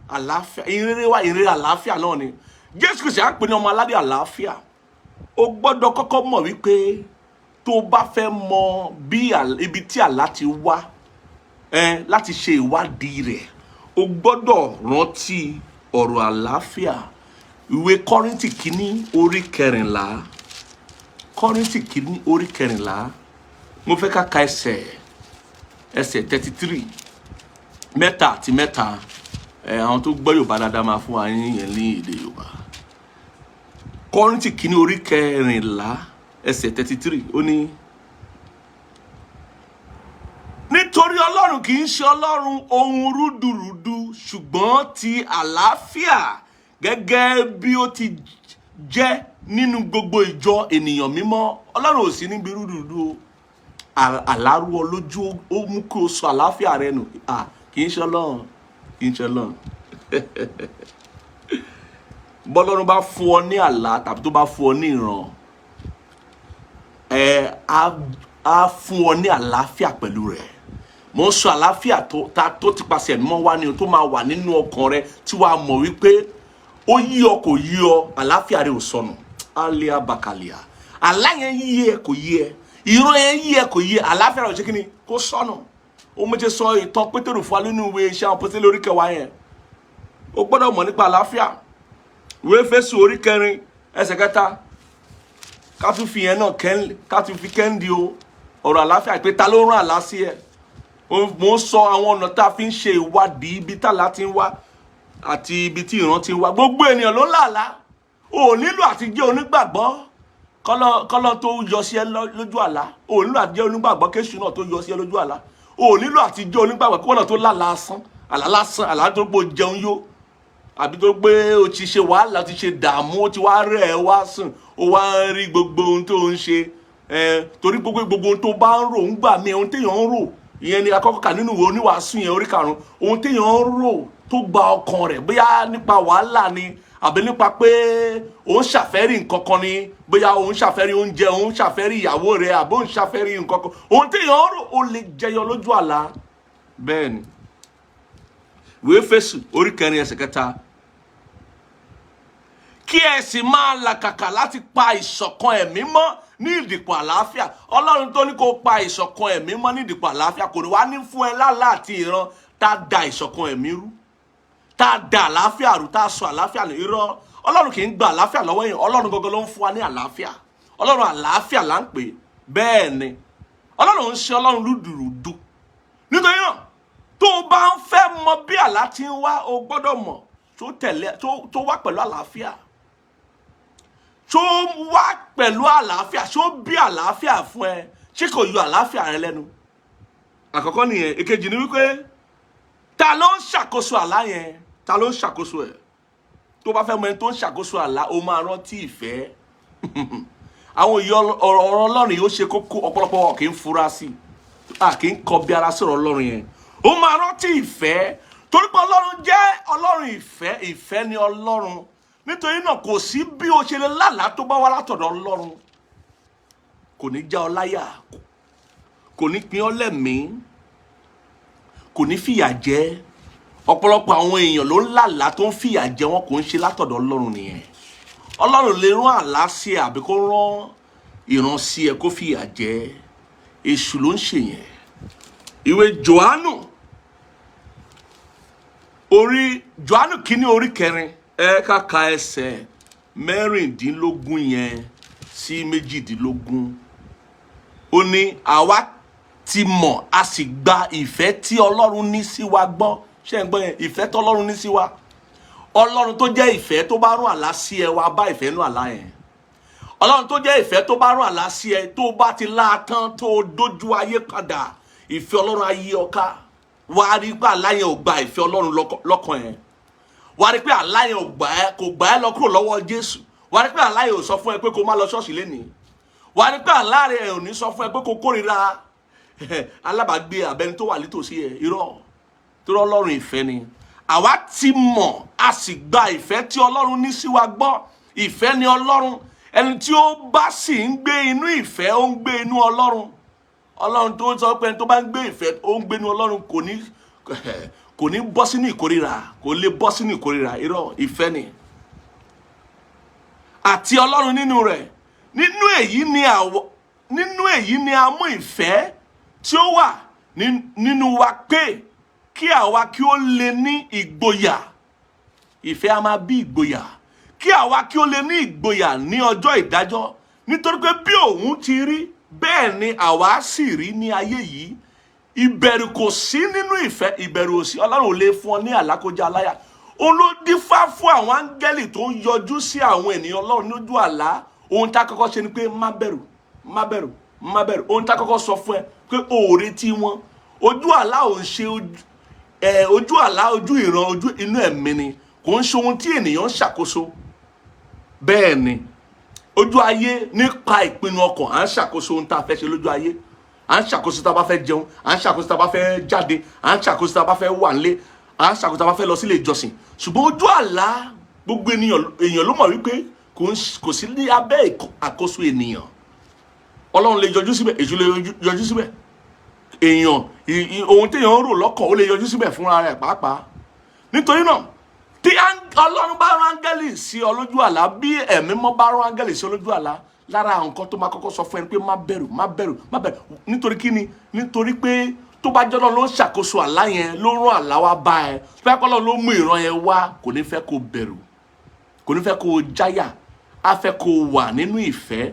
Speaker 1: Àlàáfíà, ìrere wa, ìrere àlàáfíà náà ni. Jésù Kristi á pè ní ọmọ aládé àlàáfíà. Ó gbọ́dọ̀ kọ́kọ́ mọ̀ wípé tó bá fẹ́ mọ bí ibi tí àlá ti wá, láti ṣe ìwádìí rẹ̀, ó gbọ́dọ̀ rántí ọ̀rọ̀ àlàáfíà. Ìwé Kọ́ríńtì kínní orí 14, Kọ́ríńtì kínní orí 14. Mo fẹ́ ká ka ẹsẹ̀ 33, mẹ́ta àti mẹ́ta. Àwọn tó gbọ́ Yorùbá dáadáa máa fún wa yẹn ní èdè Yorùbá. Kọ́ríńtì kínní orí 14 ẹsẹ̀ 33 ó ní, nítorí Ọlọ́run kì í ṣe Ọlọ́run ohun rúdurùdu, ṣùgbọ́n ti àlàáfíà, gẹ́gẹ́ bí ó ti jẹ́ nínú gbogbo ìjọ ènìyàn mímọ́. Ọlọ́run ò sí níbi rúdurùdu. Àlárú ọ lójú, ó mú kí o sọ àlàáfíà rẹ nù. Kì í ṣe Ọlọ́run, kì í ṣe Ọlọ́run. Bọ́lọ́run bá fún ọ ní àlá tàbí tó bá fún ọ ní ìran, á fún ọ ní àlàáfíà pẹ̀lú rẹ̀. Mo ń sọ àlàáfíà tó ti pàṣẹ mọ́ wá ní o, tó máa wà nínú ọkàn rẹ, tí wàá mọ̀ wípé ó yí ọ kò yí ọ, àlàáfíà rẹ ò sọnù. Alia bakalia. Àlá yẹn yí ẹ kò yí ẹ, ìran yẹn yí ẹ kò yí ẹ, àlàáfíà rẹ ò ṣe kí ni kó sọnù. Ó méje sọ ìtàn Pétérù fún wa nínú ìwé Iṣẹ́ àwọn Apọ́sítélì orí 10 yẹn. Ó gbọ́dọ̀ mọ̀ nípa àlàáfíà. Ìwé Éfésù orí 4 ẹsẹ̀ 3. Ká tún fi yẹn náà ká tún fi kẹ́ndì o. Ọ̀rọ̀ àlàáfíà pé ta ló rán àlá sí ẹ. Mo ń sọ àwọn ọ̀nà tá a fi ń ṣe ìwádìí ibi tàlá ti ń wá àti ibi tí ìran ti ń wá. Gbogbo ènìyàn ló ń làlá. O nílò àti jẹ́ onígbàgbọ́ kọ́lọ́ tó yọ sí ẹ lójú àlá. O nílò àti jẹ́ onígbàgbọ́ kéṣù náà tó yọ sí ẹ lójú àlá. O nílò àti jẹ́ onígbàgbọ́ kí wọ́n náà tó lálàá asán. Àlá lásán, àlá tó gbó jẹun yó. Àbí tó gbé o ti ṣe wàhálà, o ti ṣe dààmú, o ti wá rẹ̀ ẹ́ wá sùn, o wá ń rí gbogbo ohun tó ń ṣe. Torí gbogbo ohun tó bá ń rò ń gbà mí, ohun téèyàn ń rò, ìyẹn ni akọ́kọ́ kà nínú ìwé oníwàásù yẹn orí 5. Ohun téèyàn ń rò tó gba ọkàn rẹ̀, bóyá nípa wàhálà ni, àbí nípa pé òun ṣàfẹ́rí nǹkan kan ni, bóyá òun ṣàfẹ́rí oúnjẹ, òun ṣàfẹ́rí ìyàwó rẹ̀, àbí òun ṣàfẹ́rí nǹkan kan. Ohun téèyàn ń rò ó lè jẹyọ lójú àlá. Bẹ́ẹ̀ ni. Ìwé Éfésù orí 4 ẹsẹ̀ 3. kí ẹ sì máa làkàkà láti pa ìṣọ̀kan ẹ̀mí mọ́ ní ìdìpọ̀ àlàáfíà. Ọlọ́run tó ní kó pa ìṣọ̀kan ẹ̀mí mọ́ ní ìdìpọ̀ àlàáfíà kò ní wá ní fún ẹ lálá àti ìran tá a da ìṣọ̀kan ẹ̀mí rú, tá a da àlàáfíà rú, tá a sọ àlàáfíà ní irọ́. Ọlọ́run kì í gba àlàáfíà lọ́wọ́ yẹn. Ọlọ́run gangan ló ń fún wa ní àlàáfíà. Ọlọ́run àlàáfíà là ń pè é. Bẹ́ẹ̀ ni Ọlọ́run ń ṣe Ọlọ́run rúdurùdu. Nítorí náà tó o bá ń fẹ́ mọ bí àlá ti ń wá, o gbọ́dọ̀ mọ̀ tó wá pẹ̀lú àlàáfíà, tó wá pẹ̀lú àlàáfíà, tó bí àlàáfíà fún ẹ, ṣé kò yọ àlàáfíà rẹ lẹ́nu. Àkọ́kọ́ nìyẹn. Èkejì ni wípé ta ló ń ṣàkóso àlá yẹn? Ta ló ń ṣàkóso ẹ̀? Tó bá fẹ́ mọ ẹni tó ń ṣàkóso àlá, o máa rántí ìfẹ́. Àwọn ọ̀rọ̀ Ọlọ́run yìí ó ṣe kókó, ọ̀pọ̀lọpọ̀ wọn kì í fura sí, kì í kọbi ara sọ̀rọ̀ Ọlọ́run yẹn. Ó máa rántí ìfẹ́, torí pé Ọlọ́run jẹ́ Ọlọ́run ìfẹ́. Ìfẹ́ ni Ọlọ́run. Nítorí náà kò sí bí o ṣe lè lálàá tó bá wá látọ̀dọ̀ Ọlọ́run, kò ní já ọ láyà, kò ní pín ọ lẹ́mìí, kò ní fìyà jẹ. Ọ̀pọ̀lọpọ̀ àwọn èèyàn ló ń lálàá tó ń fìyà jẹ wọn, kò ń ṣe látọ̀dọ̀ Ọlọ́run nìyẹn. Ọlọ́run lè rán àlá sí ẹ àbí kó rán ìran sí ẹ kó fìyà jẹ. Èṣù ló ń ṣe yẹn. Ìwé Jòhánù kínní orí 4 ká ka ẹsẹ̀ 16 yẹn sí 18. Ó ní àwa ti mọ̀ a sì gba ìfẹ́ tí Ọlọ́run ní sí wa gbọ́. Ṣé ń gbọ́ yẹn? Ìfẹ́ tí Ọlọ́run ní sí wa. Ọlọ́run tó jẹ́ ìfẹ́ tó bá rán àlá sí ẹ, wá bá ìfẹ́ nú àlá yẹn. Ọlọ́run tó jẹ́ ìfẹ́ tó bá rán àlá sí ẹ, tó bá ti láàtán tó dójú ayé padà, ìfẹ́ Ọlọ́run ayé ọká. Wá rí pé àlá yẹn ò gba ìfẹ́ Ọlọ́run lọ́kàn ẹ̀. Wá rí pé àlá yẹn kò gbà ẹ́ lọ kúrò lọ́wọ́ Jésù. Wá rí pé àlá yẹn ò sọ fún ẹ pé kó má lọ ṣọ́ọ̀ṣì lénìí. Wá rí pé àlá rẹ̀ ò ní sọ fún ẹ pé kó kórìíra alábàágbé abẹni tó wà nítòsí ẹ. Irọ́, torí Ọlọ́run ìfẹ́ ni. Àwa ti mọ̀ a sì gba ìfẹ́ tí Ọlọ́run ní sí wa gbọ́. Ìfẹ́ ni Ọlọ́run. Ẹni tí ó bá sì ń gbé inú ìfẹ́, ó ń gbé inú Ọlọ́run. Ọlọ́run tó sọ pé ẹni tó bá ń gbé ìfẹ́, ó ń gbé inú Ọlọ́run, kò ní bọ́ sínú ìkórìíra, kò lè bọ́ sínú ìkórìíra. Irọ́, ìfẹ́ ni. Àti Ọlọ́run nínú rẹ̀. Nínú èyí ni a mú ìfẹ́ tí ó wà nínú wa pé kí àwa kí ó lè ní ìgboyà. Ìfẹ́ a máa bí ìgboyà. Kí àwa kí ó lè ní ìgboyà ní ọjọ́ ìdájọ́. Nítorí pé bí òun ti rí, bẹ́ẹ̀ ni àwa sì rí ní ayé yìí. Ìbẹ̀rù kò sí nínú ìfẹ́, ìbẹ̀rù ò sí. Ọlọ́run ò lè fún ọ ní àlákọjá aláyà. Òun ló dífá fún àwọn áńgẹ́lì tó ń yọjú sí àwọn ènìyàn Ọlọ́run lójú àlá. Ohun tá kọ́kọ́ ṣe ni pé má bẹ̀rù, má bẹ̀rù, má bẹ̀rù. Ohun tá kọ́kọ́ sọ fún ẹ pé òòrè tí wọn. Ojú àlá ò ń ṣe ojú àlá, ojú ìran, ojú inú ẹ̀mí ni. Kò ń ṣe ohun tí ènìyàn ń ṣàkóso. Bẹ́ẹ̀ ni ojú ayé nípa ìpinnu ọkàn, à ń ṣàkóso ohun tá a fẹ́ ṣe lójú ayé. À ń ṣàkóso tá a bá fẹ́ jẹun, à ń ṣàkóso tá a bá fẹ́ jáde, à ń ṣàkóso tá a bá fẹ́ wà nílé, à ń ṣàkóso tá a bá fẹ́ lọ sílé ìjọsìn. Ṣùgbọ́n ojú àlá gbogbo èèyàn ló mọ̀ wípé kò sí ní abẹ́ àkóso ènìyàn. Ọlọ́run lè yọjú síbẹ̀, èṣù lè yọjú síbẹ̀. Ohun tí èèyàn ń rò lọ́kàn ó lè yọjú síbẹ̀ fúnra rẹ̀ pàápàá. Nítorí náà tí Ọlọ́run bá rán áńgẹ́lì sí ọ lójú àlá, bí ẹ̀mí mọ́ bá rán áńgẹ́lì sí ọ lójú àlá, lára nǹkan tó máa kọ́kọ́ sọ fún ẹni pé má bẹ̀rù, má bẹ̀rù, má bẹ̀rù. Nítorí kí ni? Nítorí pé tó bá jọ́nà ló ń ṣàkóso àlá yẹn, ló rán àlá wá bá ẹ. Tó bá kọ́ ló mú ìran yẹn wá, kò ní fẹ́ kó bẹ̀rù, kò ní fẹ́ kó jáyà. Á fẹ́ kó wà nínú ìfẹ́,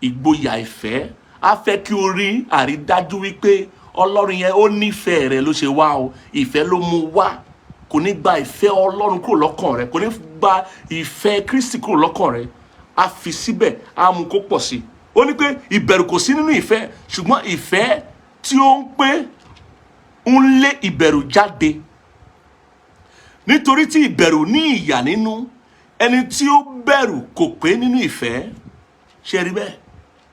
Speaker 1: ìgboyà ìfẹ́. Á fẹ́ kí o rí àrídájú wípé Ọlọ́run yẹn ó nífẹ̀ẹ́ rẹ ló ṣe wá o. Ìfẹ́ ló mú wá. Kò ní gba ìfẹ́ Ọlọ́run kúrò lọ́kàn rẹ, kò ní gba ìfẹ́ Kristi kúrò lọ́kàn rẹ. Á fi síbẹ̀, á mú kó pọ̀ sí. Ó ní pé ìbẹ̀rù kò sí nínú ìfẹ́, ṣùgbọ́n ìfẹ́ tí ó ń pé ń lé ìbẹ̀rù jáde. Nítorí tí ìbẹ̀rù ní ìyà nínú, ẹni tí ó bẹ̀rù kò pé nínú ìfẹ́. Ṣé rí bẹ́ẹ̀?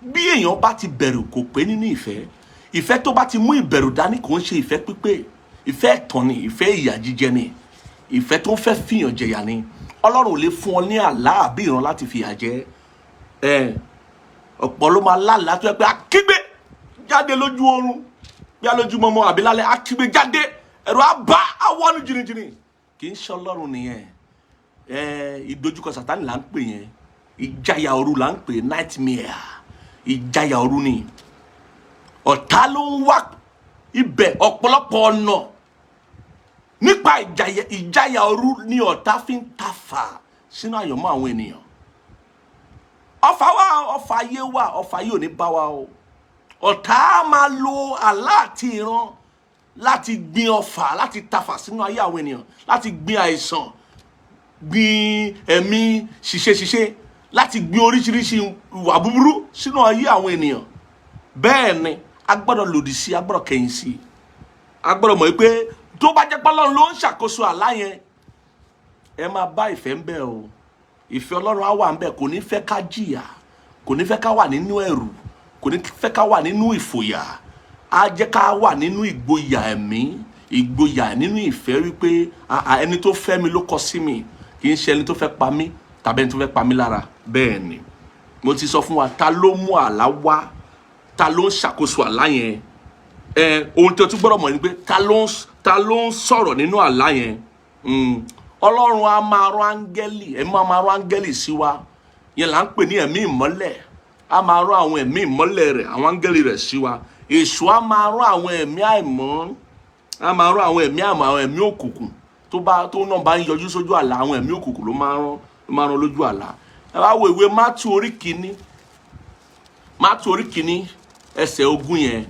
Speaker 1: Bí èèyàn bá ti bẹ̀rù kò pé nínú ìfẹ́. Ìfẹ́ tó bá ti mú ìbẹ̀rù dání kò ń ṣe ìfẹ́ pípé. Ìfẹ́ ẹ̀tàn ni, ìfẹ́ ìyà jíjẹ ni, ìfẹ́ tó ń fẹ́ fìyàn jẹyà ni. Ọlọ́run ò lè fún ọ ní àlá àbí ìran láti fìyà jẹ. Ọ̀pọ̀ ló máa lálàá tó yẹ pé akígbe jáde lójú oorun, bí a lójú mọ́mọ́ àbí lálẹ́, akígbe jáde, ẹ̀rù á bá àwọn ní jìnnìjìnnì. Kì í ṣe Ọlọ́run nìyẹn. ìdojúkọ Sátánì là ń pè yẹn, ìjayà òru là ń pè, nightmare, ìjayà òru ni. Ọ̀tá ló ń wá ibẹ̀ ọ̀pọ̀lọpọ̀ ọ̀nà. Nípa ìjayà òru ni ọ̀tá fi ń tafà sínú àyànmọ́ àwọn ènìyàn. Ọfà wà, ọfà ayé wà, ọfà ayé ò ní bá wa o. Ọ̀tá máa lo àlá àti ìran láti gbin ọfà, láti tafà sínú ayé àwọn ènìyàn, láti gbin àìsàn, gbin ẹ̀mí ṣiṣẹ́, láti gbin oríṣiríṣi ìwà búburú sínú ayé àwọn ènìyàn. Bẹ́ẹ̀ ni a gbọ́dọ̀ lòdì sí, a gbọ́dọ̀ kẹ̀yìn sí. A gbọ́dọ̀ mọ̀ pé tó bá jẹ́ pé Ọlọ́run ló ń ṣàkóso àlá yẹn, ẹ máa bá ìfẹ́ ń bẹ o. Ìfẹ́ Ọlọ́run á wà ń bẹ, kò ní fẹ́ ká jìyà, kò ní fẹ́ ká wà nínú ẹ̀rù, kò ní fẹ́ ká wà nínú ìfòyà. Á jẹ́ ká wà nínú ìgboyà ẹ̀mí, ìgboyà nínú ìfẹ́ wípé ẹni tó fẹ́ mi ló kọ sí mi, kì í ṣe ẹni tó fẹ́ pa mí tàbí ẹni tó fẹ́ pa mí lára. Bẹ́ẹ̀ ni mo ti sọ fún wa, ta ló mú àlá wá, ta ló ń ṣàkóso àlá yẹn. Ohun tí o tún gbọ́dọ̀ mọ̀ ni pé ta ló ń sọ̀rọ̀ nínú àlá yẹn. Ọlọ́run á máa rán áńgẹ́lì, ẹ̀mí á máa rán áńgẹ́lì sí wa. Yẹn là ń pè ní ẹ̀mí ìmọ́lẹ̀. Á máa rán àwọn ẹ̀mí ìmọ́lẹ̀ rẹ̀, àwọn áńgẹ́lì rẹ̀ sí wa. Èṣù á máa rán àwọn ẹ̀mí àìmọ́, á máa rán àwọn ẹ̀mí àìmọ́, àwọn ẹ̀mí òkùnkùn tó náà bá ń yọjú sójú àlá, àwọn ẹ̀mí òkùnkùn ló máa rán lójú àlá. Ẹ wá wo ìwé Mátíù orí kìíní ẹsẹ̀ 20 yẹn,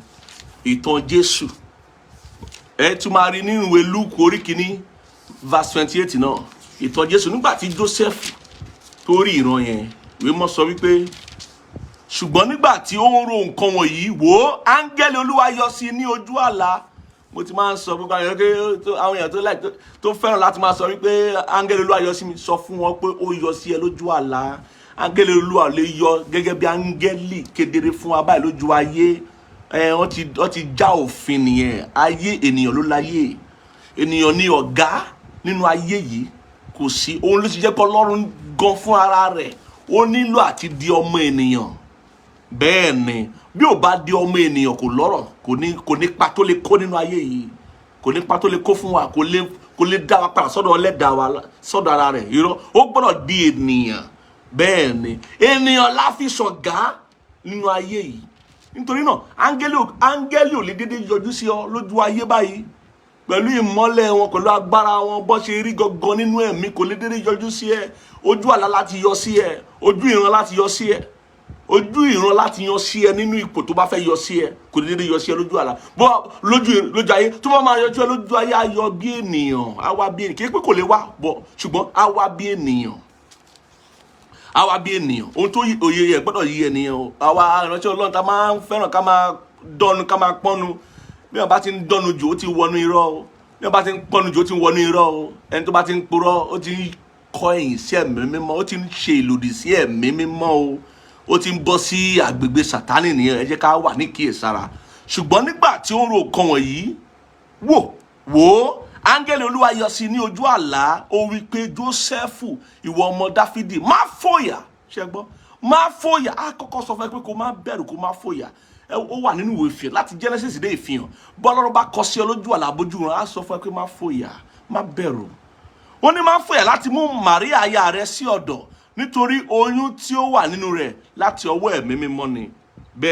Speaker 1: ìtàn Jésù. Ẹ tún máa rí nínú ìwé Lúùkù orí kìíní verse 28 náà, ìtàn Jésù nígbà tí Jósẹ́fù tó rí ìran yẹn. Ìwé mọ́ sọ wípé ṣùgbọ́n nígbà tí ó ń ro nǹkan wọ̀nyí, wò áńgẹ́lì Olúwa yọ sí ní ojú àlá. Mo ti máa ń sọ gbogbo àwọn èèyàn tó fẹ́ràn láti máa sọ wípé áńgẹ́lì Olúwa yọ sí mi, sọ fún wọn pé ó yọ sí ẹ lójú àlá. Áńgẹ́lì Olúwa lè yọ gẹ́gẹ́ bí áńgẹ́lì kedere fún wa báyìí lójú ayé. Wọ́n ti já òfin nìyẹn. Ayé ènìyàn ló láyé, ènìyàn ni ọ̀gá nínú ayé yìí. Kò sí ohun ló ti jẹ́ pé Ọlọ́run gan fún ara rẹ̀ ó nílò àti di ọmọ ènìyàn. Bẹ́ẹ̀ ni bí ò bá di ọmọ ènìyàn kò lọ́rọ̀, kò ní pa tó lè kó nínú ayé yìí, kò ní pa tó lè kó fún wa, kò lè dá wa padà sọ́dọ̀ Ẹlẹ́dàá wa, sọ́dọ̀ ara rẹ̀. Irọ́, ó gbọ́dọ̀ di ènìyàn. Bẹ́ẹ̀ ni ènìyàn la fi ṣọ̀gá nínú ayé yìí. Nítorí náà áńgẹ́lì ò lè dédé yọjú sí ọ lójú ayé báyìí pẹ̀lú ìmọ́lẹ̀ wọn, pẹ̀lú agbára wọn, bó ṣe rí gangan nínú ẹ̀mí, kò lè dédé yọjú sí ẹ. Ojú àlá láti yọ sí ẹ, ojú ìran láti yọ sí ẹ, ojú ìran láti yọ sí ẹ nínú ipò tó bá fẹ́ yọ sí ẹ, kò lè dédé yọ sí ẹ lójú àlá. Bó lójú ayé tó bá máa yọjú ẹ lójú ayé, á yọ bí ènìyàn, á wá bí ènìyàn. Kì í pé kò lè wá bọ̀, ṣùgbọ́n á wá bí ènìyàn. Àwa bí ènìyàn, ohun tó òye yẹ gbọ́dọ̀ yí ènìyàn o. Àwa ìránṣẹ́ Ọlọ́run ta máa ń fẹ́ràn ká máa dọ́nu, ká máa pọ́nu. Bí wọ́n bá ti ń dọ́nu jù, ó ti wọnú irọ́ o. Bí wọ́n bá ti ń pọ́nu jù, ó ti wọnú irọ́ o. Ẹni tó bá ti ń purọ́, ó ti ń kọ ẹ̀yìn sí ẹ̀mí mímọ́, ó ti ń ṣe ìlòdì sí ẹ̀mí mímọ́ o. Ó ti ń bọ́ sí àgbègbè Sátánì nìyẹn. Ẹ jẹ́ ká wà ní kíyèsára. Ṣùgbọ́n nígbà tí ó ń ro nǹkan wọ̀nyí, wò áńgẹ́lì Olúwa yọ sí ní ojú àlá. Ó wí pé Jósẹ́fù, ìwọ ọmọ Dáfídì, má fòyà. Ṣé gbọ́? Má fòyà. Á kọ́kọ́ sọ fún ẹ pé kó má bẹ̀rù, kó má fòyà. Ó wà nínú ìwé Ìfihàn, láti Genesis dé Ìfihàn. Bọ́ Ọlọ́run bá kọ sí ọ lójú àlá bójú rán, á sọ fún ẹ pé má fòyà, má bẹ̀rù. Ó ní má fòyà láti mú Màríà aya rẹ sí ọ̀dọ̀, nítorí oyún tí ó wà nínú rẹ̀ láti ọwọ́ ẹ̀mí mímọ́ ni. Bẹ́ẹ̀